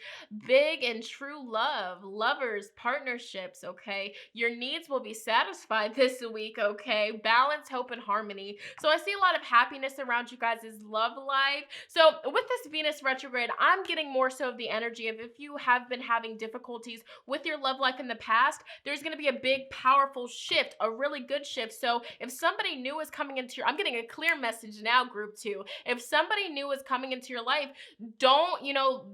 big and true love, lovers, partnerships. Okay, your needs will be satisfied this week. Okay, balance, hope, and harmony. So I see a lot of happiness around you guys' love life. So with this Venus retrograde, I'm getting more so of the energy of if you have been having difficulties with your love life in the past, there's going to be a big, powerful shift, a really good shift. So if somebody new is coming into your, I'm getting a clear message now, group 2. If somebody new is coming into your life, don't,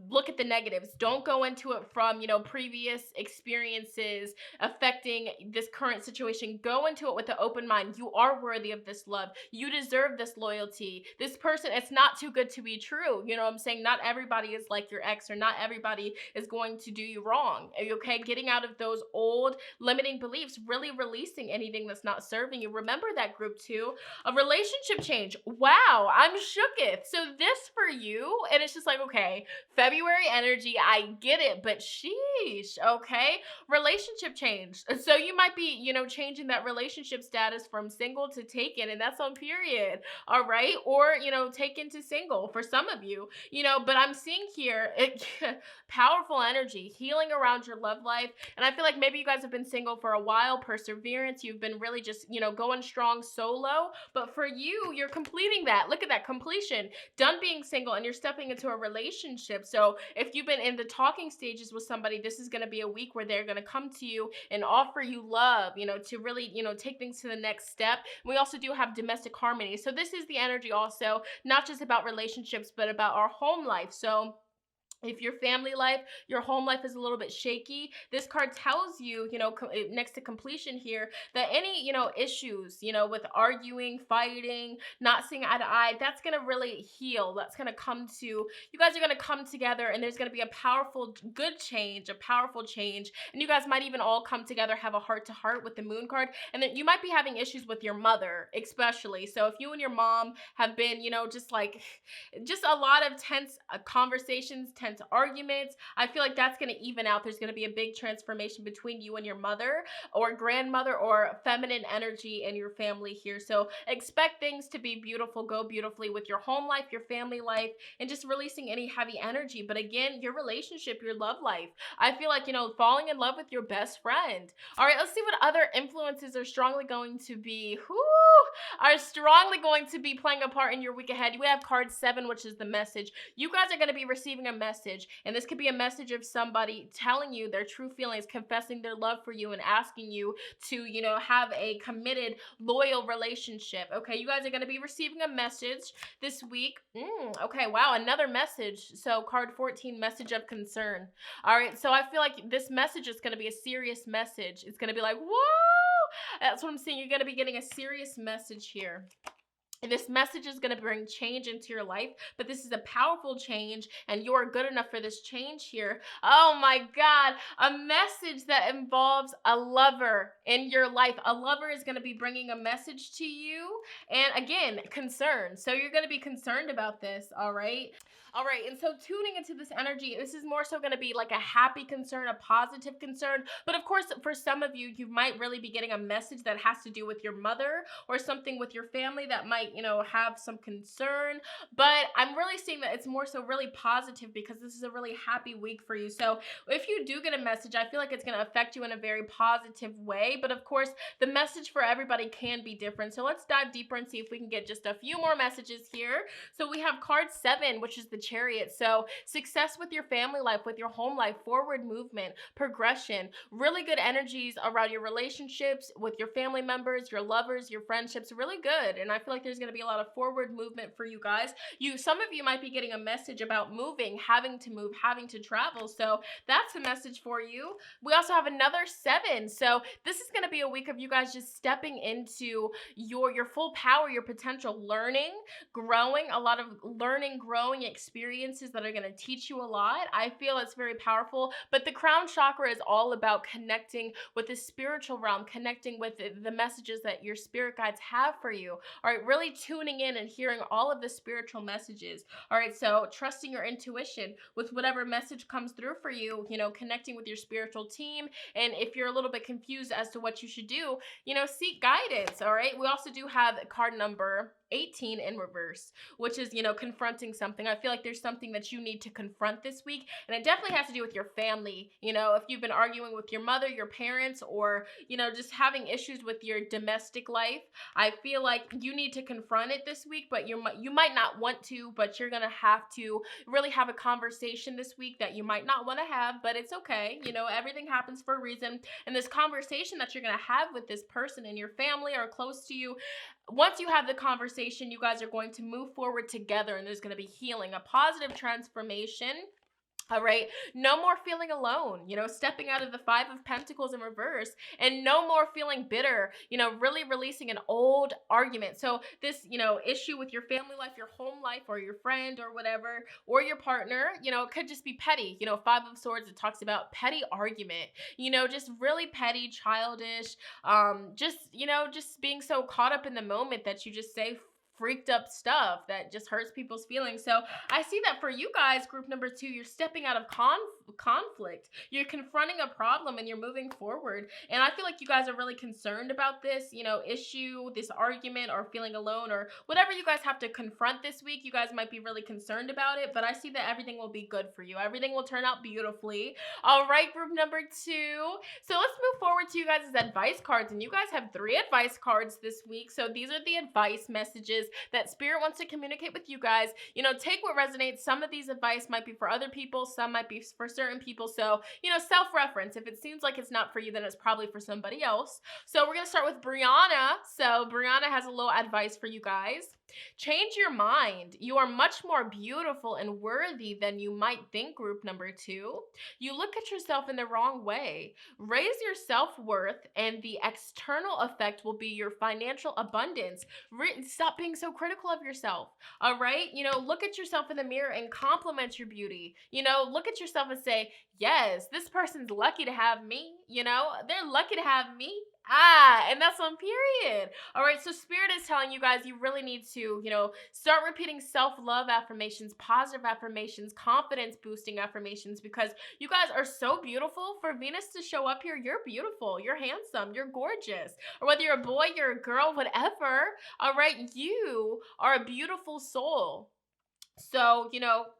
look at the negatives. Don't go into it from, previous experiences affecting this current situation. Go into it with an open mind. You are worthy of this love. You deserve this loyalty. This person, it's not too good to be true. You know what I'm saying? Not everybody is like your ex, or not everybody is going to do you wrong. Okay? Getting out of those old limiting beliefs, really releasing anything that's not serving you. Remember that, group 2. A relationship change. Wow, I'm shooketh. So this for you, and it's just like, okay, February energy, I get it, but sheesh, okay? Relationship change. So you might be, changing that relationship status from single to taken, and that's on period, all right? Or, taken to single for some of you, but I'm seeing here, powerful energy, healing around your love life. And I feel like maybe you guys have been single for a while, perseverance, you've been really just, going strong solo, but for you, you're completing that. Look at that completion. Done being single, and you're stepping into a relationship. So if you've been in the talking stages with somebody, this is going to be a week where they're going to come to you and offer you love, to really, take things to the next step. We also do have domestic harmony. So this is the energy also, not just about relationships, but about our home life. So if your family life, your home life is a little bit shaky, this card tells you, next to completion here, that any, issues, with arguing, fighting, not seeing eye to eye, that's going to really heal. That's going to come to, you guys are going to come together, and there's going to be a powerful, good change, a powerful change. And you guys might even all come together, have a heart to heart with the moon card. And then you might be having issues with your mother, especially. So if you and your mom have been, just a lot of tense conversations, tense arguments, I feel like that's going to even out. There's going to be a big transformation between you and your mother or grandmother or feminine energy in your family here. So expect things to be beautiful, go beautifully with your home life, your family life, and just releasing any heavy energy. But again, your relationship, your love life, I feel like, falling in love with your best friend. All right, let's see what other influences are strongly going to be, playing a part in your week ahead. We have card 7, which is the message. You guys are going to be receiving a message, and this could be a message of somebody telling you their true feelings, confessing their love for you, and asking you to, have a committed, loyal relationship. Okay, you guys are going to be receiving a message this week. Okay, wow, another message. So card 14, message of concern. All right, so I feel like this message is going to be a serious message. It's going to be like, whoa, that's what I'm saying. You're going to be getting a serious message here. This message is going to bring change into your life, but this is a powerful change, and you're good enough for this change here. Oh my God, a message that involves a lover in your life. A lover is going to be bringing a message to you, and again, concern. So you're going to be concerned about this, all right? All right, and so tuning into this energy, this is more so going to be like a happy concern, a positive concern. But of course, for some of you, you might really be getting a message that has to do with your mother or something with your family that might, have some concern. But I'm really seeing that it's more so really positive because this is a really happy week for you. So if you do get a message, I feel like it's going to affect you in a very positive way. But of course, the message for everybody can be different. So let's dive deeper and see if we can get just a few more messages here. So we have card 7, which is the Chariot. So success with your family life, with your home life, forward movement, progression, really good energies around your relationships with your family members, your lovers, your friendships, really good. And I feel like there's going to be a lot of forward movement for you guys. Some of you might be getting a message about moving, having to move, having to travel. So that's a message for you. We also have another 7. So this is going to be a week of you guys just stepping into your full power, your potential, learning, growing, a lot of learning, growing experiences that are going to teach you a lot. I feel it's very powerful, but the crown chakra is all about connecting with the spiritual realm, connecting with the messages that your spirit guides have for you. All right, really tuning in and hearing all of the spiritual messages. All right, so trusting your intuition with whatever message comes through for you, connecting with your spiritual team. And if you're a little bit confused as to what you should do, seek guidance. All right, we also do have card number 18 in reverse, which is, confronting something. I feel like there's something that you need to confront this week, and it definitely has to do with your family. If you've been arguing with your mother, your parents, or, just having issues with your domestic life, I feel like you need to confront it this week, but you might not want to, but you're going to have to really have a conversation this week that you might not want to have, but it's okay. Everything happens for a reason, and this conversation that you're going to have with this person in your family or close to you, once you have the conversation, you guys are going to move forward together, and there's going to be healing, a positive transformation. All right, no more feeling alone, stepping out of the 5 of Pentacles in reverse, and no more feeling bitter, really releasing an old argument. So this, issue with your family life, your home life, or your friend or whatever, or your partner, it could just be petty. 5 of Swords, it talks about petty argument, just really petty, childish, just being so caught up in the moment that you just say freaked up stuff that just hurts people's feelings. So I see that for you guys, group number 2, you're stepping out of conflict. You're confronting a problem and you're moving forward. And I feel like you guys are really concerned about this, issue, this argument, or feeling alone, or whatever you guys have to confront this week. You guys might be really concerned about it, but I see that everything will be good for you. Everything will turn out beautifully. All right, group number 2. So let's move forward to you guys' advice cards. And you guys have 3 advice cards this week. So these are the advice messages that spirit wants to communicate with you guys. Take what resonates. Some of these advice might be for other people, some might be for certain people. So, self-reference. If it seems like it's not for you, then it's probably for somebody else. So we're going to start with Brianna. So Brianna has a little advice for you guys. Change your mind. You are much more beautiful and worthy than you might think, group number 2. You look at yourself in the wrong way. Raise your self-worth, and the external effect will be your financial abundance. Stop being so critical of yourself. All right? Look at yourself in the mirror and compliment your beauty. Look at yourself and say, yes, this person's lucky to have me. They're lucky to have me. And that's on period. All right, so spirit is telling you guys you really need to, start repeating self-love affirmations, positive affirmations, confidence boosting affirmations, because you guys are so beautiful. For Venus to show up here, you're beautiful, you're handsome, you're gorgeous. Or whether you're a boy, you're a girl, whatever, all right, you are a beautiful soul. So,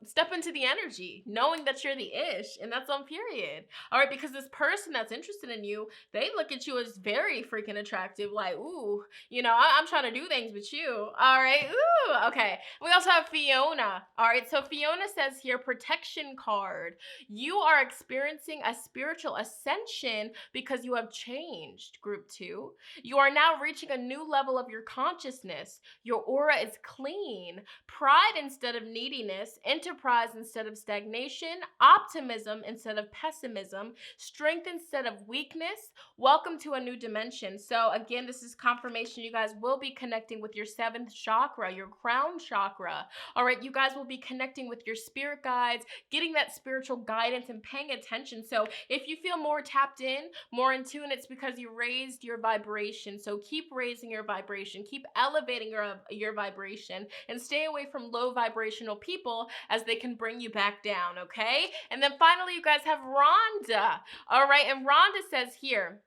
step into the energy, knowing that you're the ish, and that's on period. All right, because this person that's interested in you, they look at you as very freaking attractive, like, ooh, I'm trying to do things with you. All right, ooh, okay. We also have Fiona. All right, so Fiona says here, protection card. You are experiencing a spiritual ascension because you have changed, group 2. You are now reaching a new level of your consciousness. Your aura is clean. Pride instead of of neediness, enterprise instead of stagnation, optimism instead of pessimism, strength instead of weakness. Welcome to a new dimension. So again, this is confirmation you guys will be connecting with your seventh chakra, your crown chakra. All right, you guys will be connecting with your spirit guides, getting that spiritual guidance and paying attention. So if you feel more tapped in, more in tune, it's because you raised your vibration. So keep raising your vibration, keep elevating your vibration, and stay away from low vibrational people as they can bring you back down, okay? And then finally, you guys have Rhonda. All right, and Rhonda says here,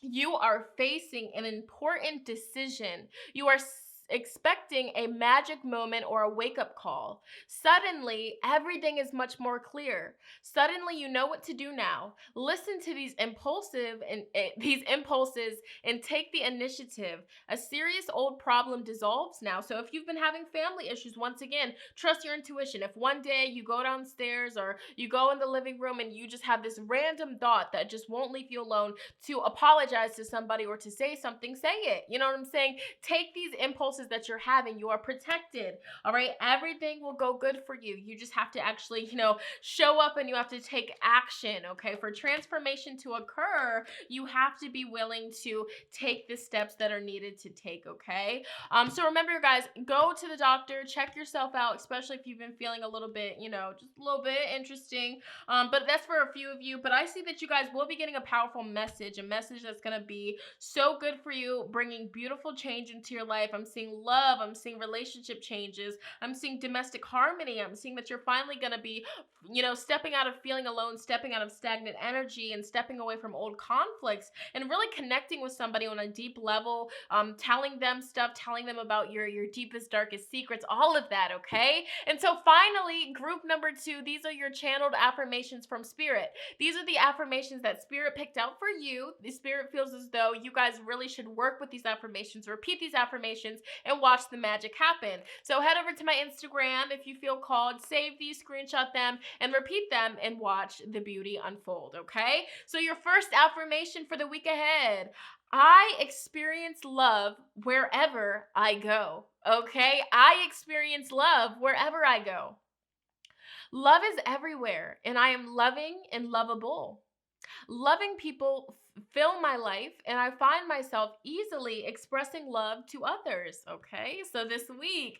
you are facing an important decision. You are expecting a magic moment or a wake-up call. Suddenly, everything is much more clear. Suddenly, you know what to do now. Listen to these impulses and take the initiative. A serious old problem dissolves now. So if you've been having family issues, once again, trust your intuition. If one day you go downstairs or you go in the living room and you just have this random thought that just won't leave you alone to apologize to somebody or to say something, say it. You know what I'm saying? Take these impulses that you're having. You are protected. All right. Everything will go good for you. You just have to actually, show up and you have to take action. Okay. For transformation to occur, you have to be willing to take the steps that are needed to take. Okay. So remember, guys, go to the doctor, check yourself out, especially if you've been feeling a little bit, just a little bit interesting. But that's for a few of you. But I see that you guys will be getting a powerful message, a message that's going to be so good for you, bringing beautiful change into your life. I'm seeing love. I'm seeing relationship changes. I'm seeing domestic harmony. I'm seeing that you're finally going to be, stepping out of feeling alone, stepping out of stagnant energy and stepping away from old conflicts and really connecting with somebody on a deep level, telling them stuff, telling them about your deepest, darkest secrets, all of that, okay? And so finally, group number 2, these are your channeled affirmations from Spirit. These are the affirmations that Spirit picked out for you. The Spirit feels as though you guys really should work with these affirmations, repeat these affirmations, and watch the magic happen. So head over to my Instagram if you feel called, save these, screenshot them, and repeat them and watch the beauty unfold, okay? So your first affirmation for the week ahead: I experience love wherever I go, okay? I experience love wherever I go. Love is everywhere, and I am loving and lovable. Loving people fill my life, and I find myself easily expressing love to others, okay? So this week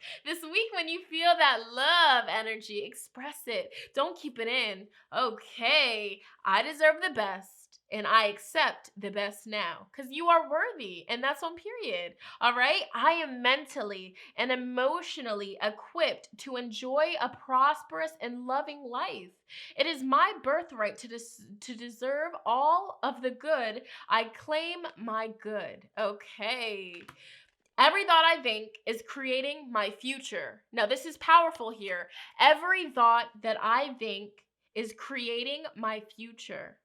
when you feel that love energy, express it. Don't keep it in. Okay, I deserve the best, and I accept the best now because you are worthy, and that's on period. All right, I am mentally and emotionally equipped to enjoy a prosperous and loving life. It is my birthright to deserve all of the good. I claim my good. Okay. Every thought I think is creating my future. Now, this is powerful here. Every thought that I think is creating my future.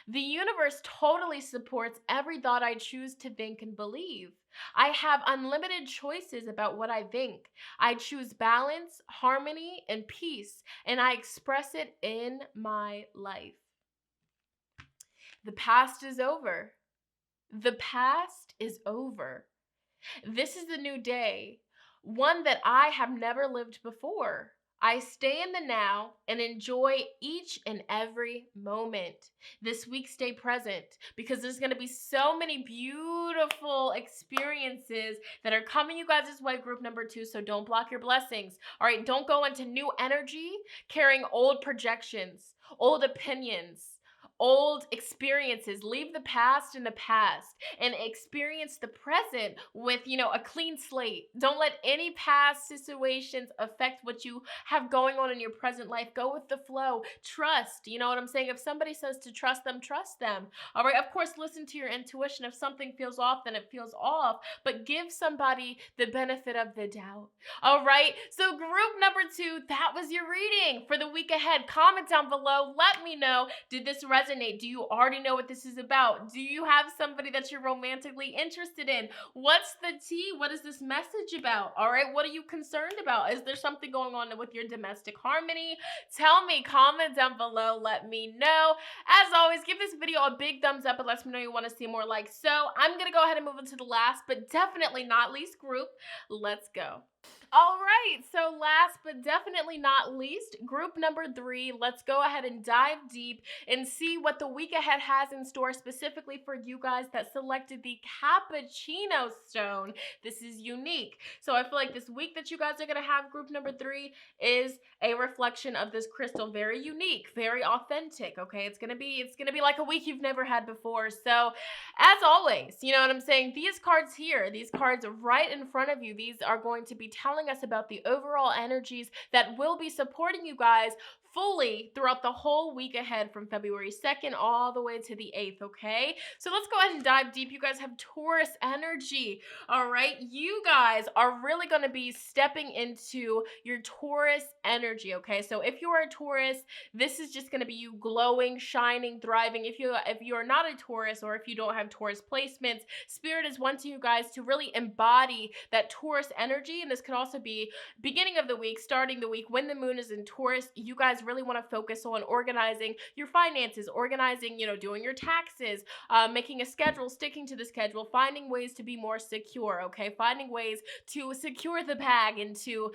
The universe totally supports every thought I choose to think and believe. I have unlimited choices about what I think. I choose balance, harmony, and peace, and I express it in my life. The past is over. The past is over. This is the new day, one that I have never lived before. I stay in the now and enjoy each and every moment. This week, stay present because there's going to be so many beautiful experiences that are coming you guys' way, group number 2, so don't block your blessings. All right, don't go into new energy carrying old projections, old opinions, old experiences. Leave the past in the past and experience the present with, a clean slate. Don't let any past situations affect what you have going on in your present life. Go with the flow. Trust. You know what I'm saying? If somebody says to trust them, trust them. All right. Of course, listen to your intuition. If something feels off, then it feels off, but give somebody the benefit of the doubt. All right. So group number 2, that was your reading for the week ahead. Comment down below. Let me know. Did this resonate? Do you already know what this is about? Do you have somebody that you're romantically interested in? What's the tea? What is this message about? All right, what are you concerned about? Is there something going on with your domestic harmony? Tell me, comment down below, let me know. As always, give this video a big thumbs up. It lets me know you want to see more like so. I'm going to go ahead and move into the last, but definitely not least group. Let's go. All right, so last but definitely not least, group number 3, let's go ahead and dive deep and see what the week ahead has in store specifically for you guys that selected the cappuccino stone. This is unique. So I feel like this week that you guys are going to have group number 3 is a reflection of this crystal. Very unique, very authentic, okay? It's going to be like a week you've never had before. So as always, you know what I'm saying? These cards here, these cards right in front of you, these are going to be telling us about the overall energies that will be supporting you guys fully throughout the whole week ahead from February 2nd all the way to the 8th, okay? So let's go ahead and dive deep. You guys have Taurus energy, all right? You guys are really going to be stepping into your Taurus energy, okay? So if you are a Taurus, this is just going to be you glowing, shining, thriving. If you are not a Taurus, or if you don't have Taurus placements, Spirit is wanting you guys to really embody that Taurus energy, and this could also be beginning of the week, starting the week when the moon is in Taurus. You guys really want to focus on organizing your finances, organizing, doing your taxes, making a schedule, sticking to the schedule, finding ways to be more secure, okay? Finding ways to secure the bag and to,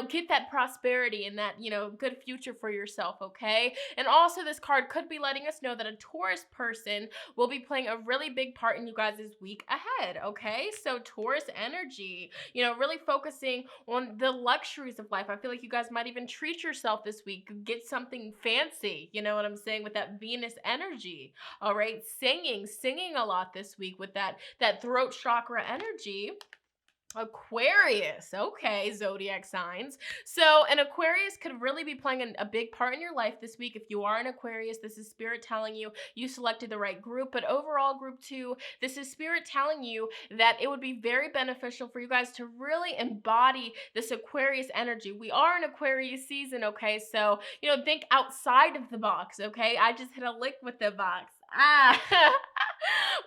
get that prosperity and that, good future for yourself, okay? And also this card could be letting us know that a Taurus person will be playing a really big part in you guys' week ahead, okay? So Taurus energy, really focusing on the luxuries of life. I feel like you guys might even treat yourself this week, get something fancy, you know what I'm saying, with that Venus energy, all right? Singing a lot this week with that throat chakra energy. Aquarius, okay, zodiac signs. So an Aquarius could really be playing a big part in your life this week. If you are an Aquarius, this is Spirit telling you you selected the right group. But overall, group 2, this is Spirit telling you that it would be very beneficial for you guys to really embody this Aquarius energy. We are in Aquarius season, okay? So, think outside of the box, okay? I just hit a lick with the box.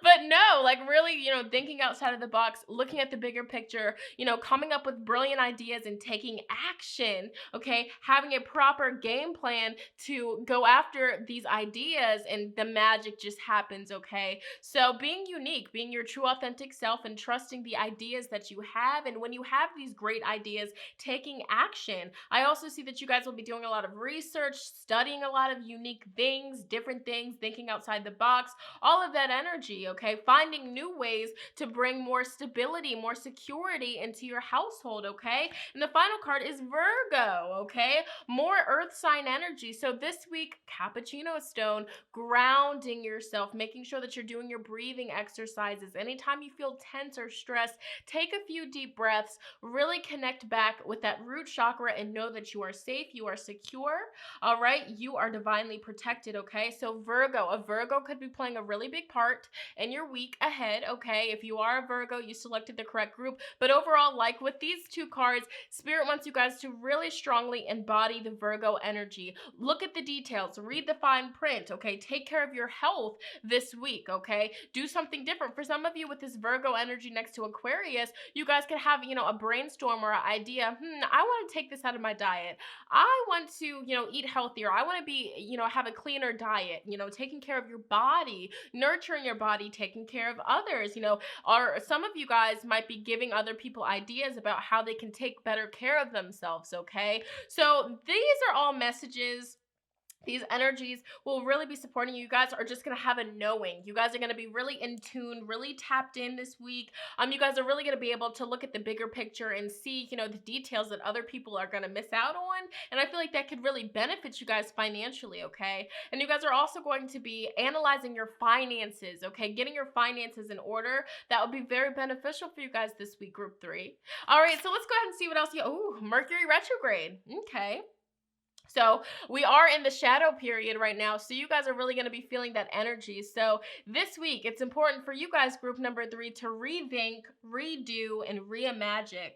But no, like really, thinking outside of the box, looking at the bigger picture, coming up with brilliant ideas and taking action, okay? Having a proper game plan to go after these ideas, and the magic just happens, okay? So being unique, being your true authentic self, and trusting the ideas that you have, and when you have these great ideas, taking action. I also see that you guys will be doing a lot of research, studying a lot of unique things, different things, thinking outside the box, all of that energy, okay? Finding new ways to bring more stability, more security into your household, okay? And the final card is Virgo, okay? More earth sign energy. So this week, cappuccino stone, grounding yourself, making sure that you're doing your breathing exercises. Anytime you feel tense or stressed, take a few deep breaths, really connect back with that root chakra and know that you are safe, you are secure, all right? You are divinely protected, okay? So a Virgo could be playing a really big part in your week ahead, okay? If you are a Virgo, you selected the correct group. But overall, like with these two cards, Spirit wants you guys to really strongly embody the Virgo energy. Look at the details, read the fine print, okay? Take care of your health this week, okay? Do something different. For some of you with this Virgo energy next to Aquarius, you guys could have, a brainstorm or an idea. I want to take this out of my diet. I want to, eat healthier. I want to be, have a cleaner diet, taking care of your body, nurturing your body, taking care of others, or some of you guys might be giving other people ideas about how they can take better care of themselves, okay? So these are all messages. These energies will really be supporting you. You guys are just going to have a knowing. You guys are going to be really in tune, really tapped in this week. You guys are really going to be able to look at the bigger picture and see, the details that other people are going to miss out on. And I feel like that could really benefit you guys financially, okay? And you guys are also going to be analyzing your finances, okay? Getting your finances in order. That would be very beneficial for you guys this week, group 3. All right, so let's go ahead and see what else Mercury retrograde. Okay. So we are in the shadow period right now. So you guys are really going to be feeling that energy. So this week, it's important for you guys, group number 3, to rethink, redo, and reimagine,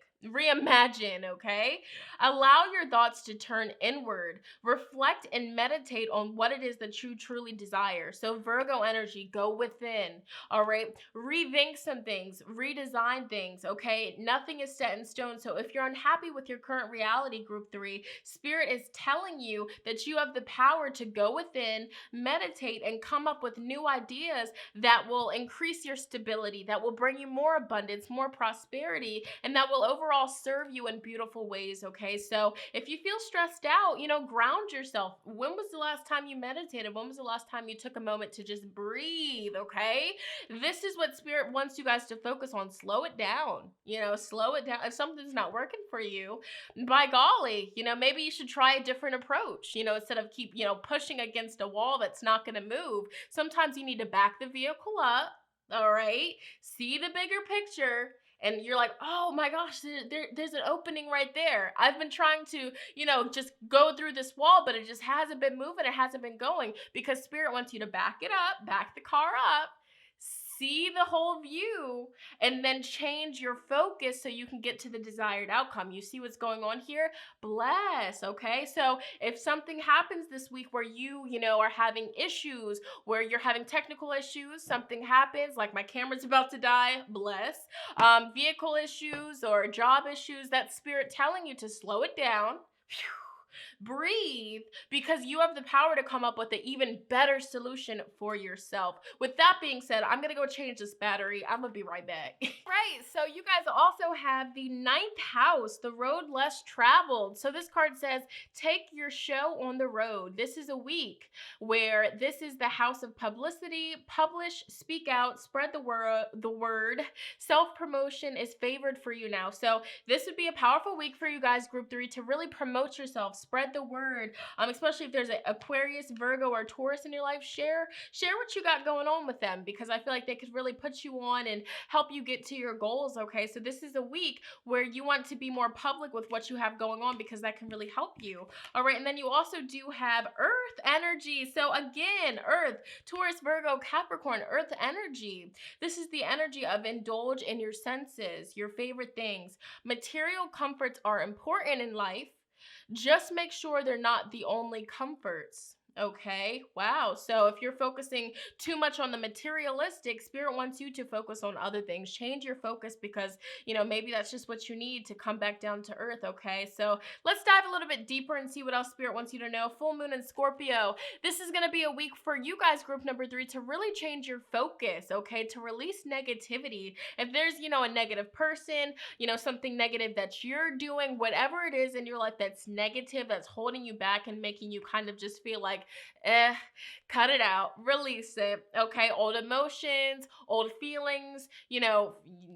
okay? Allow your thoughts to turn inward. Reflect and meditate on what it is that you truly desire. So Virgo energy, go within, all right? Rethink some things, redesign things, okay? Nothing is set in stone. So if you're unhappy with your current reality, group 3, Spirit is telling you that you have the power to go within, meditate, and come up with new ideas that will increase your stability, that will bring you more abundance, more prosperity, and that will overall overall serve you in beautiful ways, okay? So if you feel stressed out, ground yourself. When was the last time you meditated? When was the last time you took a moment to just breathe, okay? This is what Spirit wants you guys to focus on. Slow it down, slow it down. If something's not working for you, by golly, maybe you should try a different approach, instead of keep, pushing against a wall that's not going to move. Sometimes you need to back the vehicle up, all right? See the bigger picture. And you're like, oh my gosh, there's an opening right there. I've been trying to, just go through this wall, but it just hasn't been moving. It hasn't been going, because Spirit wants you to back it up, back the car up, see the whole view, and then change your focus so you can get to the desired outcome. You see what's going on here? Bless, okay? So if something happens this week where you are having issues, where you're having technical issues, something happens, like my camera's about to die, bless, vehicle issues or job issues, that's Spirit telling you to slow it down. Phew. Breathe, because you have the power to come up with an even better solution for yourself. With that being said, I'm gonna go change this battery. I'm gonna be right back. Right, so you guys also have the 9th house, the road less traveled. So this card says, take your show on the road. This is a week where this is the house of publicity. Publish, speak out, spread the word. Self-promotion is favored for you now. So this would be a powerful week for you guys, group 3, to really promote yourself, spread the word, especially if there's an Aquarius, Virgo, or Taurus in your life. Share what you got going on with them, because I feel like they could really put you on and help you get to your goals, okay? So this is a week where you want to be more public with what you have going on, because that can really help you. All right, and then you also do have Earth energy. So again, Earth, Taurus, Virgo, Capricorn, Earth energy. This is the energy of indulge in your senses, your favorite things. Material comforts are important in life. Just make sure they're not the only comforts. Okay, wow. So if you're focusing too much on the materialistic, Spirit wants you to focus on other things. Change your focus, because, maybe that's just what you need to come back down to earth, okay? So let's dive a little bit deeper and see what else Spirit wants you to know. Full moon in Scorpio. This is going to be a week for you guys, group number 3, to really change your focus, okay? To release negativity. If there's, a negative person, something negative that you're doing, whatever it is in your life that's negative, that's holding you back and making you kind of just feel like, cut it out, release it, okay? Old emotions, old feelings,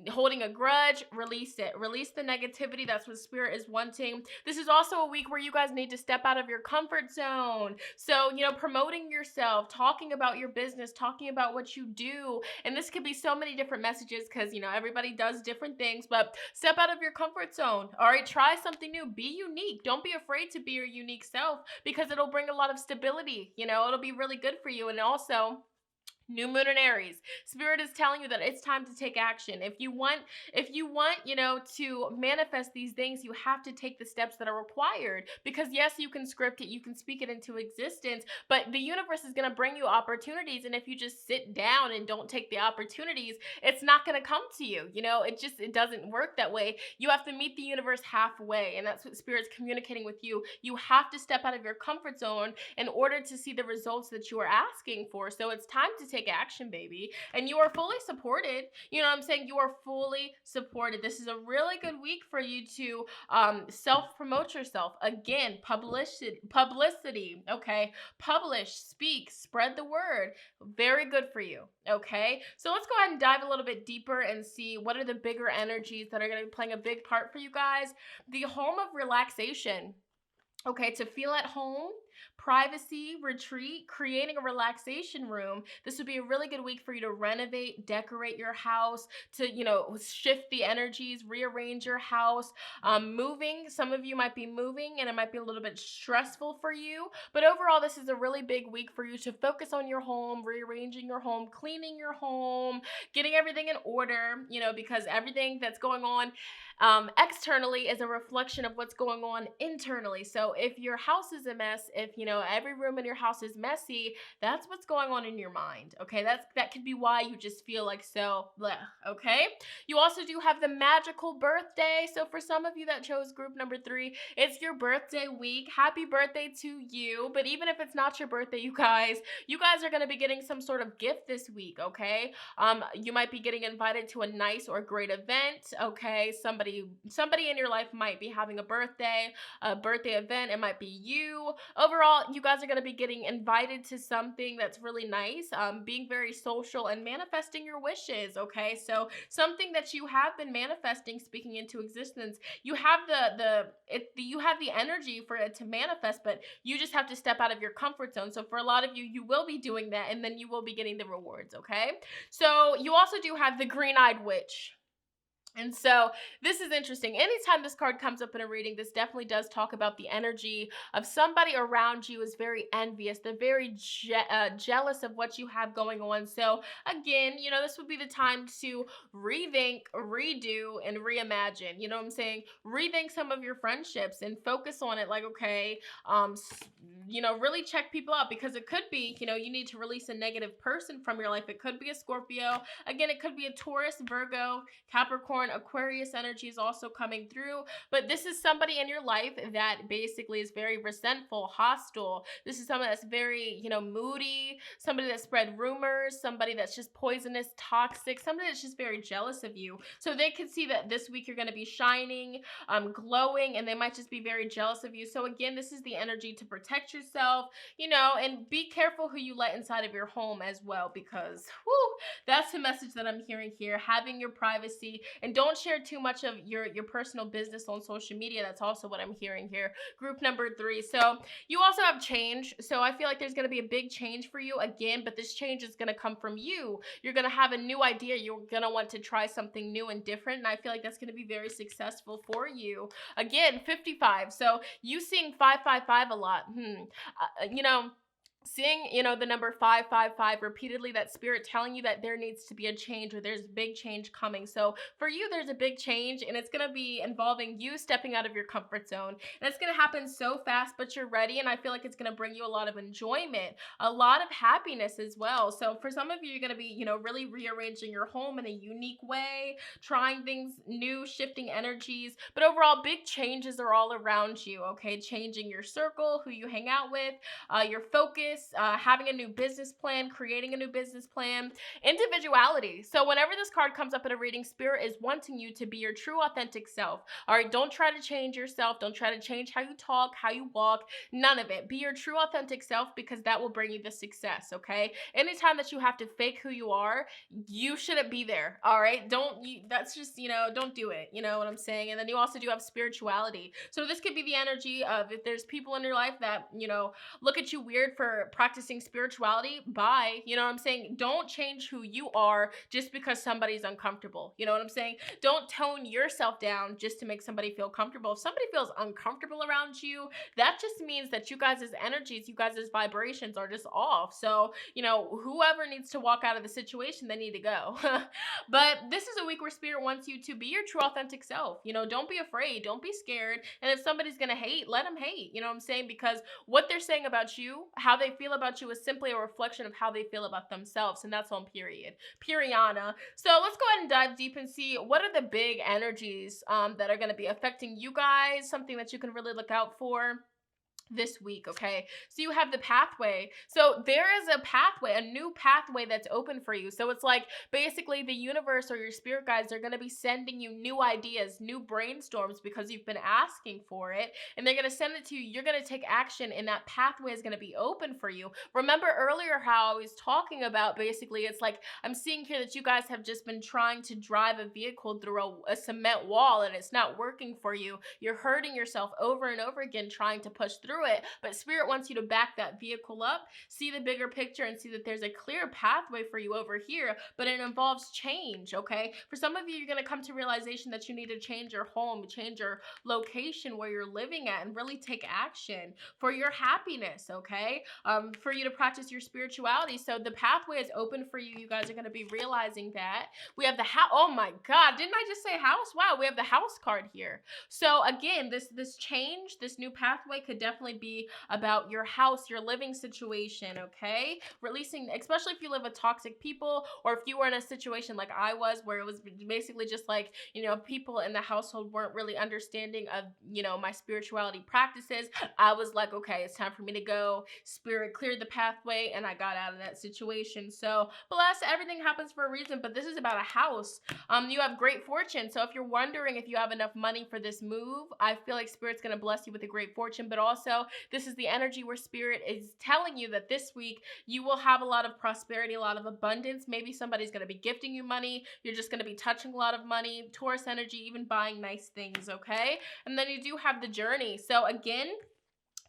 holding a grudge, release it. Release the negativity. That's what Spirit is wanting. This is also a week where you guys need to step out of your comfort zone. So, promoting yourself, talking about your business, talking about what you do. And this could be so many different messages, because, everybody does different things, but step out of your comfort zone. All right, try something new. Be unique. Don't be afraid to be your unique self, because it'll bring a lot of stability. It'll be really good for you. And also, new moon in Aries. Spirit is telling you that it's time to take action. If you want, to manifest these things, you have to take the steps that are required, because yes, you can script it, you can speak it into existence, but the universe is going to bring you opportunities. And if you just sit down and don't take the opportunities, it's not going to come to you. It doesn't work that way. You have to meet the universe halfway. And that's what Spirit's communicating with you. You have to step out of your comfort zone in order to see the results that you are asking for. So it's time to take action, baby. And you are fully supported. You know what I'm saying? You are fully supported. This is a really good week for you to self-promote yourself. Again, publicity, okay? Publish, speak, spread the word. Very good for you, okay? So let's go ahead and dive a little bit deeper and see what are the bigger energies that are going to be playing a big part for you guys. The home of relaxation. Okay, to feel at home, privacy, retreat, creating a relaxation room. This would be a really good week for you to renovate, decorate your house, to, shift the energies, rearrange your house, moving. Some of you might be moving and it might be a little bit stressful for you, but overall, this is a really big week for you to focus on your home, rearranging your home, cleaning your home, getting everything in order, because everything that's going on externally is a reflection of what's going on internally. So if your house is a mess, if every room in your house is messy, that's what's going on in your mind, okay? That could be why you just feel like so bleh, okay? You also do have the magical birthday. So for some of you that chose group number 3, it's your birthday week. Happy birthday to you. But even if it's not your birthday, you guys are going to be getting some sort of gift this week, okay? You might be getting invited to a nice or great event, okay? Somebody in your life might be having a birthday event. It might be you. Overall, you guys are going to be getting invited to something that's really nice, being very social and manifesting your wishes, okay? So something that you have been manifesting, speaking into existence, you have you have the energy for it to manifest, but you just have to step out of your comfort zone. So for a lot of you, you will be doing that, and then you will be getting the rewards, okay? So you also do have the green-eyed witch. And so this is interesting. Anytime this card comes up in a reading, this definitely does talk about the energy of somebody around you is very envious. They're very jealous of what you have going on. So again, this would be the time to rethink, redo, and reimagine. You know what I'm saying? Rethink some of your friendships and focus on it. Like, okay, really check people out, because it could be, you need to release a negative person from your life. It could be a Scorpio. Again, it could be a Taurus, Virgo, Capricorn, Aquarius energy is also coming through, but this is somebody in your life that basically is very resentful, hostile. This is someone that's very, moody, somebody that spread rumors, somebody that's just poisonous, toxic, somebody that's just very jealous of you. So they can see that this week you're going to be shining, glowing, and they might just be very jealous of you. So again, this is the energy to protect yourself, and be careful who you let inside of your home as well, because that's the message that I'm hearing here. Having your privacy, and don't share too much of your personal business on social media. That's also what I'm hearing here. Group number 3. So you also have change. So I feel like there's going to be a big change for you again, but this change is going to come from you. You're going to have a new idea. You're going to want to try something new and different. And I feel like that's going to be very successful for you. Again, 55. So you seeing 555 a lot. Seeing, the number 555 repeatedly, that spirit telling you that there needs to be a change, or there's a big change coming. So for you, there's a big change, and it's going to be involving you stepping out of your comfort zone. And it's going to happen so fast, but you're ready. And I feel like it's going to bring you a lot of enjoyment, a lot of happiness as well. So for some of you, you're going to be, really rearranging your home in a unique way, trying things new, shifting energies. But overall, big changes are all around you, okay? Changing your circle, who you hang out with, your focus, having a new business plan, creating a new business plan, individuality. So whenever this card comes up in a reading, spirit is wanting you to be your true authentic self. All right, don't try to change yourself. Don't try to change how you talk, how you walk, none of it. Be your true authentic self, because that will bring you the success, okay? Anytime that you have to fake who you are, you shouldn't be there, all right? That's just, don't do it. You know what I'm saying? And then you also do have spirituality. So this could be the energy of, if there's people in your life that, look at you weird for practicing spirituality, bye. You know what I'm saying? Don't change who you are just because somebody's uncomfortable. You know what I'm saying? Don't tone yourself down just to make somebody feel comfortable. If somebody feels uncomfortable around you, that just means that you guys' energies, you guys' vibrations are just off. So, whoever needs to walk out of the situation, they need to go. But this is a week where spirit wants you to be your true authentic self. Don't be afraid. Don't be scared. And if somebody's going to hate, let them hate. You know what I'm saying? Because what they're saying about you, how they feel about you, is simply a reflection of how they feel about themselves. And that's on period. Puriana. So let's go ahead and dive deep and see what are the big energies that are going to be affecting you guys, something that you can really look out for this week, okay? So you have the pathway. So there is a pathway, a new pathway that's open for you. So it's like basically the universe or your spirit guides are going to be sending you new ideas, new brainstorms, because you've been asking for it, and they're going to send it to you. You're going to take action, and that pathway is going to be open for you. Remember earlier how I was talking about, basically it's like I'm seeing here that you guys have just been trying to drive a vehicle through a cement wall, and it's not working for you. You're hurting yourself over and over again trying to push through it, but spirit wants you to back that vehicle up, see the bigger picture, and see that there's a clear pathway for you over here, but it involves change, okay? For some of you, you're going to come to realization that you need to change your home, change your location where you're living at, and really take action for your happiness, okay? For you to practice your spirituality. So the pathway is open for you. You guys are going to be realizing that. We have the house. Oh my God, didn't I just say house? Wow, we have the house card here. So again, this change, this new pathway could definitely definitely be about your house, your living situation, okay? Releasing, especially if you live with toxic people, or if you were in a situation like I was, where it was basically just like, people in the household weren't really understanding of, my spirituality practices. I was like, okay, it's time for me to go. Spirit cleared the pathway and I got out of that situation. So, bless, everything happens for a reason, but this is about a house. You have great fortune. So if you're wondering if you have enough money for this move, I feel like Spirit's going to bless you with a great fortune, but also this is the energy where Spirit is telling you that this week you will have a lot of prosperity, a lot of abundance. Maybe somebody's going to be gifting you money. You're just going to be touching a lot of money, Taurus energy, even buying nice things, okay? And then you do have the journey. So again,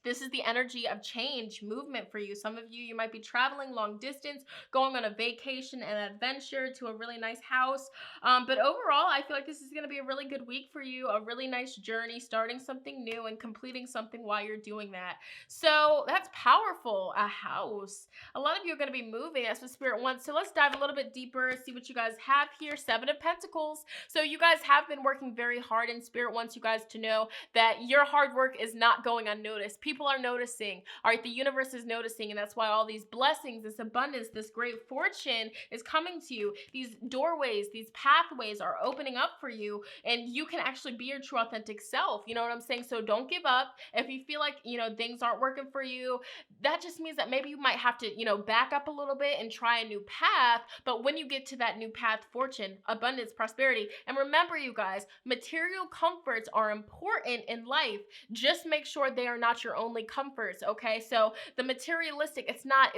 this is the energy of change, movement for you. Some of you might be traveling long distance, going on a vacation and adventure to a really nice house. But overall, I feel like this is going to be a really good week for you, a really nice journey, starting something new and completing something while you're doing that. So that's powerful, a house. A lot of you are going to be moving. That's what Spirit wants. So let's dive a little bit deeper, see what you guys have here. 7 of Pentacles. So you guys have been working very hard, and Spirit wants you guys to know that your hard work is not going unnoticed. People are noticing. All right, the universe is noticing, and that's why all these blessings, this abundance, this great fortune is coming to you. These doorways, these pathways are opening up for you, and you can actually be your true authentic self. You know what I'm saying? So don't give up. If you feel like, things aren't working for you, that just means that maybe you might have to, back up a little bit and try a new path. But when you get to that new path, fortune, abundance, prosperity, and remember, you guys, material comforts are important in life. Just make sure they are not your only comforts, okay? So the materialistic, it's not,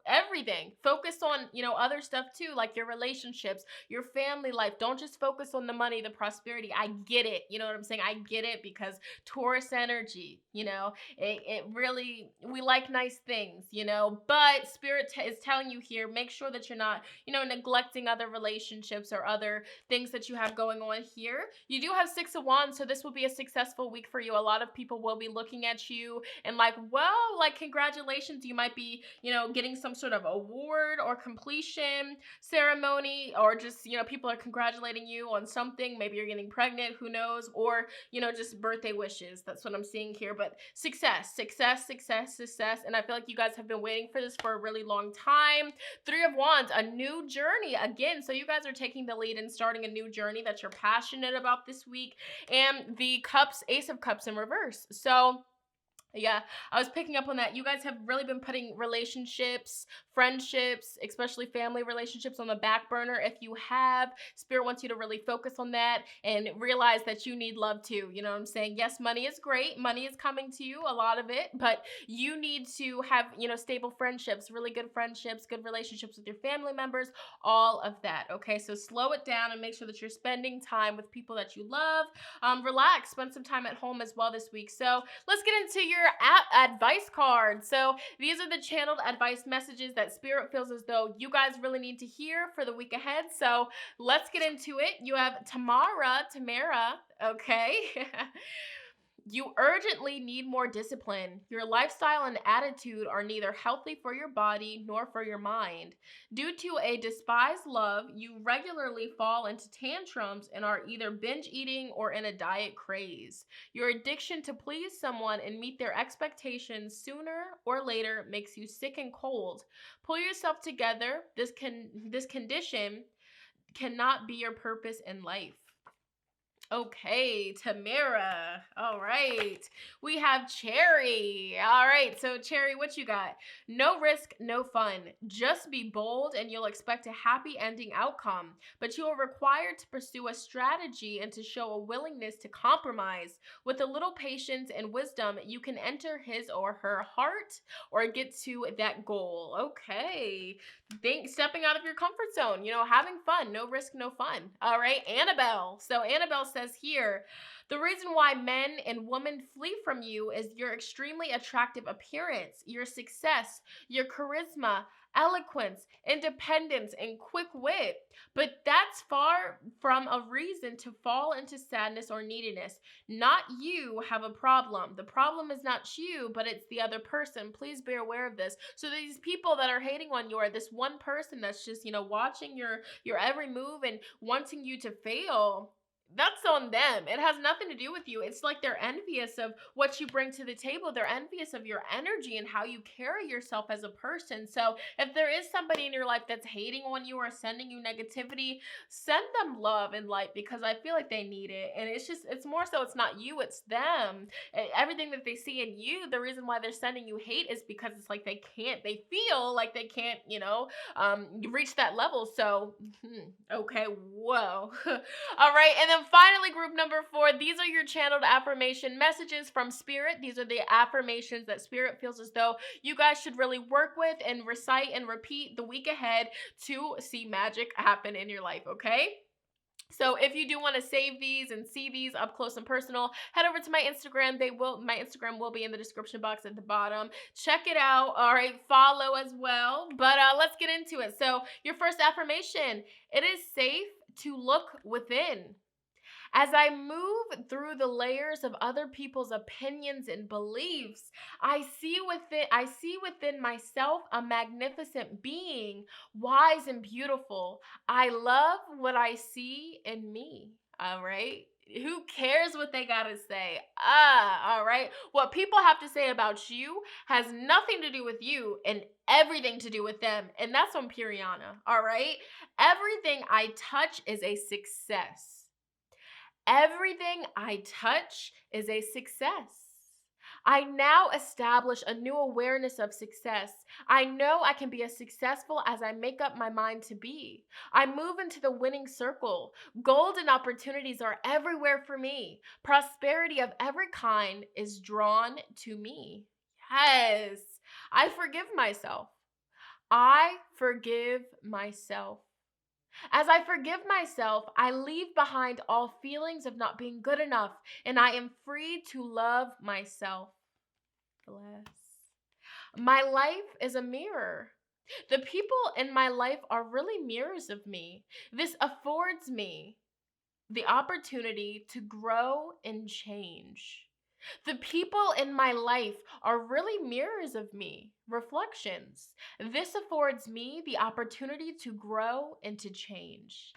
everything. Focus on, other stuff too, like your relationships, your family life. Don't just focus on the money, the prosperity. I get it. You know what I'm saying? I get it, because Taurus energy, it really, we like nice things, but Spirit is telling you here, make sure that you're not, neglecting other relationships or other things that you have going on here. You do have 6 of Wands, so this will be a successful week for you. A lot of people will be looking at you and like, well, like, congratulations. You might be, getting some sort of award or completion ceremony, or just, people are congratulating you on something. Maybe you're getting pregnant, who knows, or, just birthday wishes. That's what I'm seeing here. But success. And I feel like you guys have been waiting for this for a really long time. 3 of Wands, a new journey again. So you guys are taking the lead and starting a new journey that you're passionate about this week. And the Cups, Ace of Cups in reverse. So yeah, I was picking up on that. You guys have really been putting relationships, friendships, especially family relationships, on the back burner. If you have, Spirit wants you to really focus on that and realize that you need love too. You know what I'm saying? Yes, money is great. Money is coming to you, a lot of it, but you need to have, stable friendships, really good friendships, good relationships with your family members, all of that. Okay, so slow it down and make sure that you're spending time with people that you love. Relax, spend some time at home as well this week. So let's get into your advice card. So these are the channeled advice messages that Spirit feels as though you guys really need to hear for the week ahead. So let's get into it. You have Tamara, okay? You urgently need more discipline. Your lifestyle and attitude are neither healthy for your body nor for your mind. Due to a despised love, you regularly fall into tantrums and are either binge eating or in a diet craze. Your addiction to please someone and meet their expectations sooner or later makes you sick and cold. Pull yourself together. This condition cannot be your purpose in life. Okay, Tamara. All right. We have Cherry. All right. So, Cherry, what you got? No risk, no fun. Just be bold and you'll expect a happy ending outcome. But you are required to pursue a strategy and to show a willingness to compromise. With a little patience and wisdom, you can enter his or her heart or get to that goal. Okay. Stepping out of your comfort zone, having fun. No risk, no fun. All right. Annabelle. So, Annabelle says here, the reason why men and women flee from you is your extremely attractive appearance, your success, your charisma, eloquence, independence, and quick wit. But that's far from a reason to fall into sadness or neediness. Not you have a problem. The problem is not you, but it's the other person. Please be aware of this. So these people that are hating on you are this one person that's just, watching your every move and wanting you to fail. that's on them. It has nothing to do with you. It's like they're envious of what you bring to the table. They're envious of your energy and how you carry yourself as a person. So if there is somebody in your life that's hating on you or sending you negativity, send them love and light, because I feel like they need it. And it's more so it's not you, it's them. Everything that they see in you, the reason why they're sending you hate is because it's like they feel like they can't, reach that level. So, okay, whoa. All right, and then finally, group number 4, these are your channeled affirmation messages from Spirit. These are the affirmations that Spirit feels as though you guys should really work with and recite and repeat the week ahead to see magic happen in your life, okay? So if you do want to save these and see these up close and personal, head over to my Instagram. My Instagram will be in the description box at the bottom. Check it out. All right, follow as well. But let's get into it. So your first affirmation: it is safe to look within. As I move through the layers of other people's opinions and beliefs, I see within myself a magnificent being, wise and beautiful. I love what I see in me. All right. Who cares what they gotta say? All right. What people have to say about you has nothing to do with you and everything to do with them. And that's on Puriana. All right. Everything I touch is a success. Everything I touch is a success. I now establish a new awareness of success. I know I can be as successful as I make up my mind to be. I move into the winning circle. Golden opportunities are everywhere for me. Prosperity of every kind is drawn to me. Yes, I forgive myself. I forgive myself. As I forgive myself, I leave behind all feelings of not being good enough, and I am free to love myself. Bless. My life is a mirror. The people in my life are really mirrors of me. This affords me the opportunity to grow and change. The people in my life are really mirrors of me, reflections. This affords me the opportunity to grow and to change.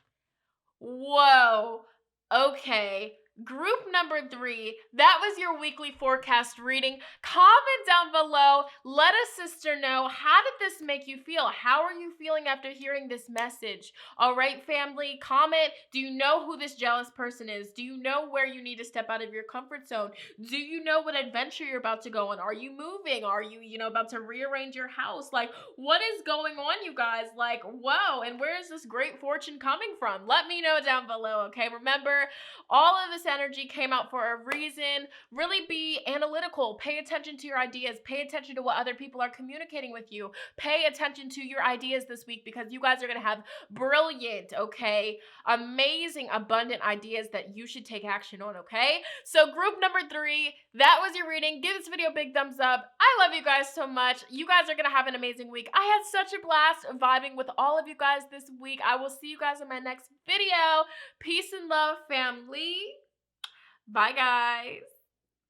Whoa. Okay. Group number 3, that was your weekly forecast reading. Comment down below. Let a sister know, how did this make you feel? How are you feeling after hearing this message? All right, family, comment. Do you know who this jealous person is? Do you know where you need to step out of your comfort zone? Do you know what adventure you're about to go on? Are you moving? Are you, about to rearrange your house? Like, what is going on, you guys? Like, whoa, and where is this great fortune coming from? Let me know down below, okay? Remember, all of this energy came out for a reason. Really be analytical. Pay attention to your ideas. Pay attention to what other people are communicating with you. Pay attention to your ideas this week, because you guys are going to have brilliant, okay, amazing, abundant ideas that you should take action on, okay? So group number 3, that was your reading. Give this video a big thumbs up. I love you guys so much. You guys are going to have an amazing week. I had such a blast vibing with all of you guys this week. I will see you guys in my next video. Peace and love, family. Bye, guys.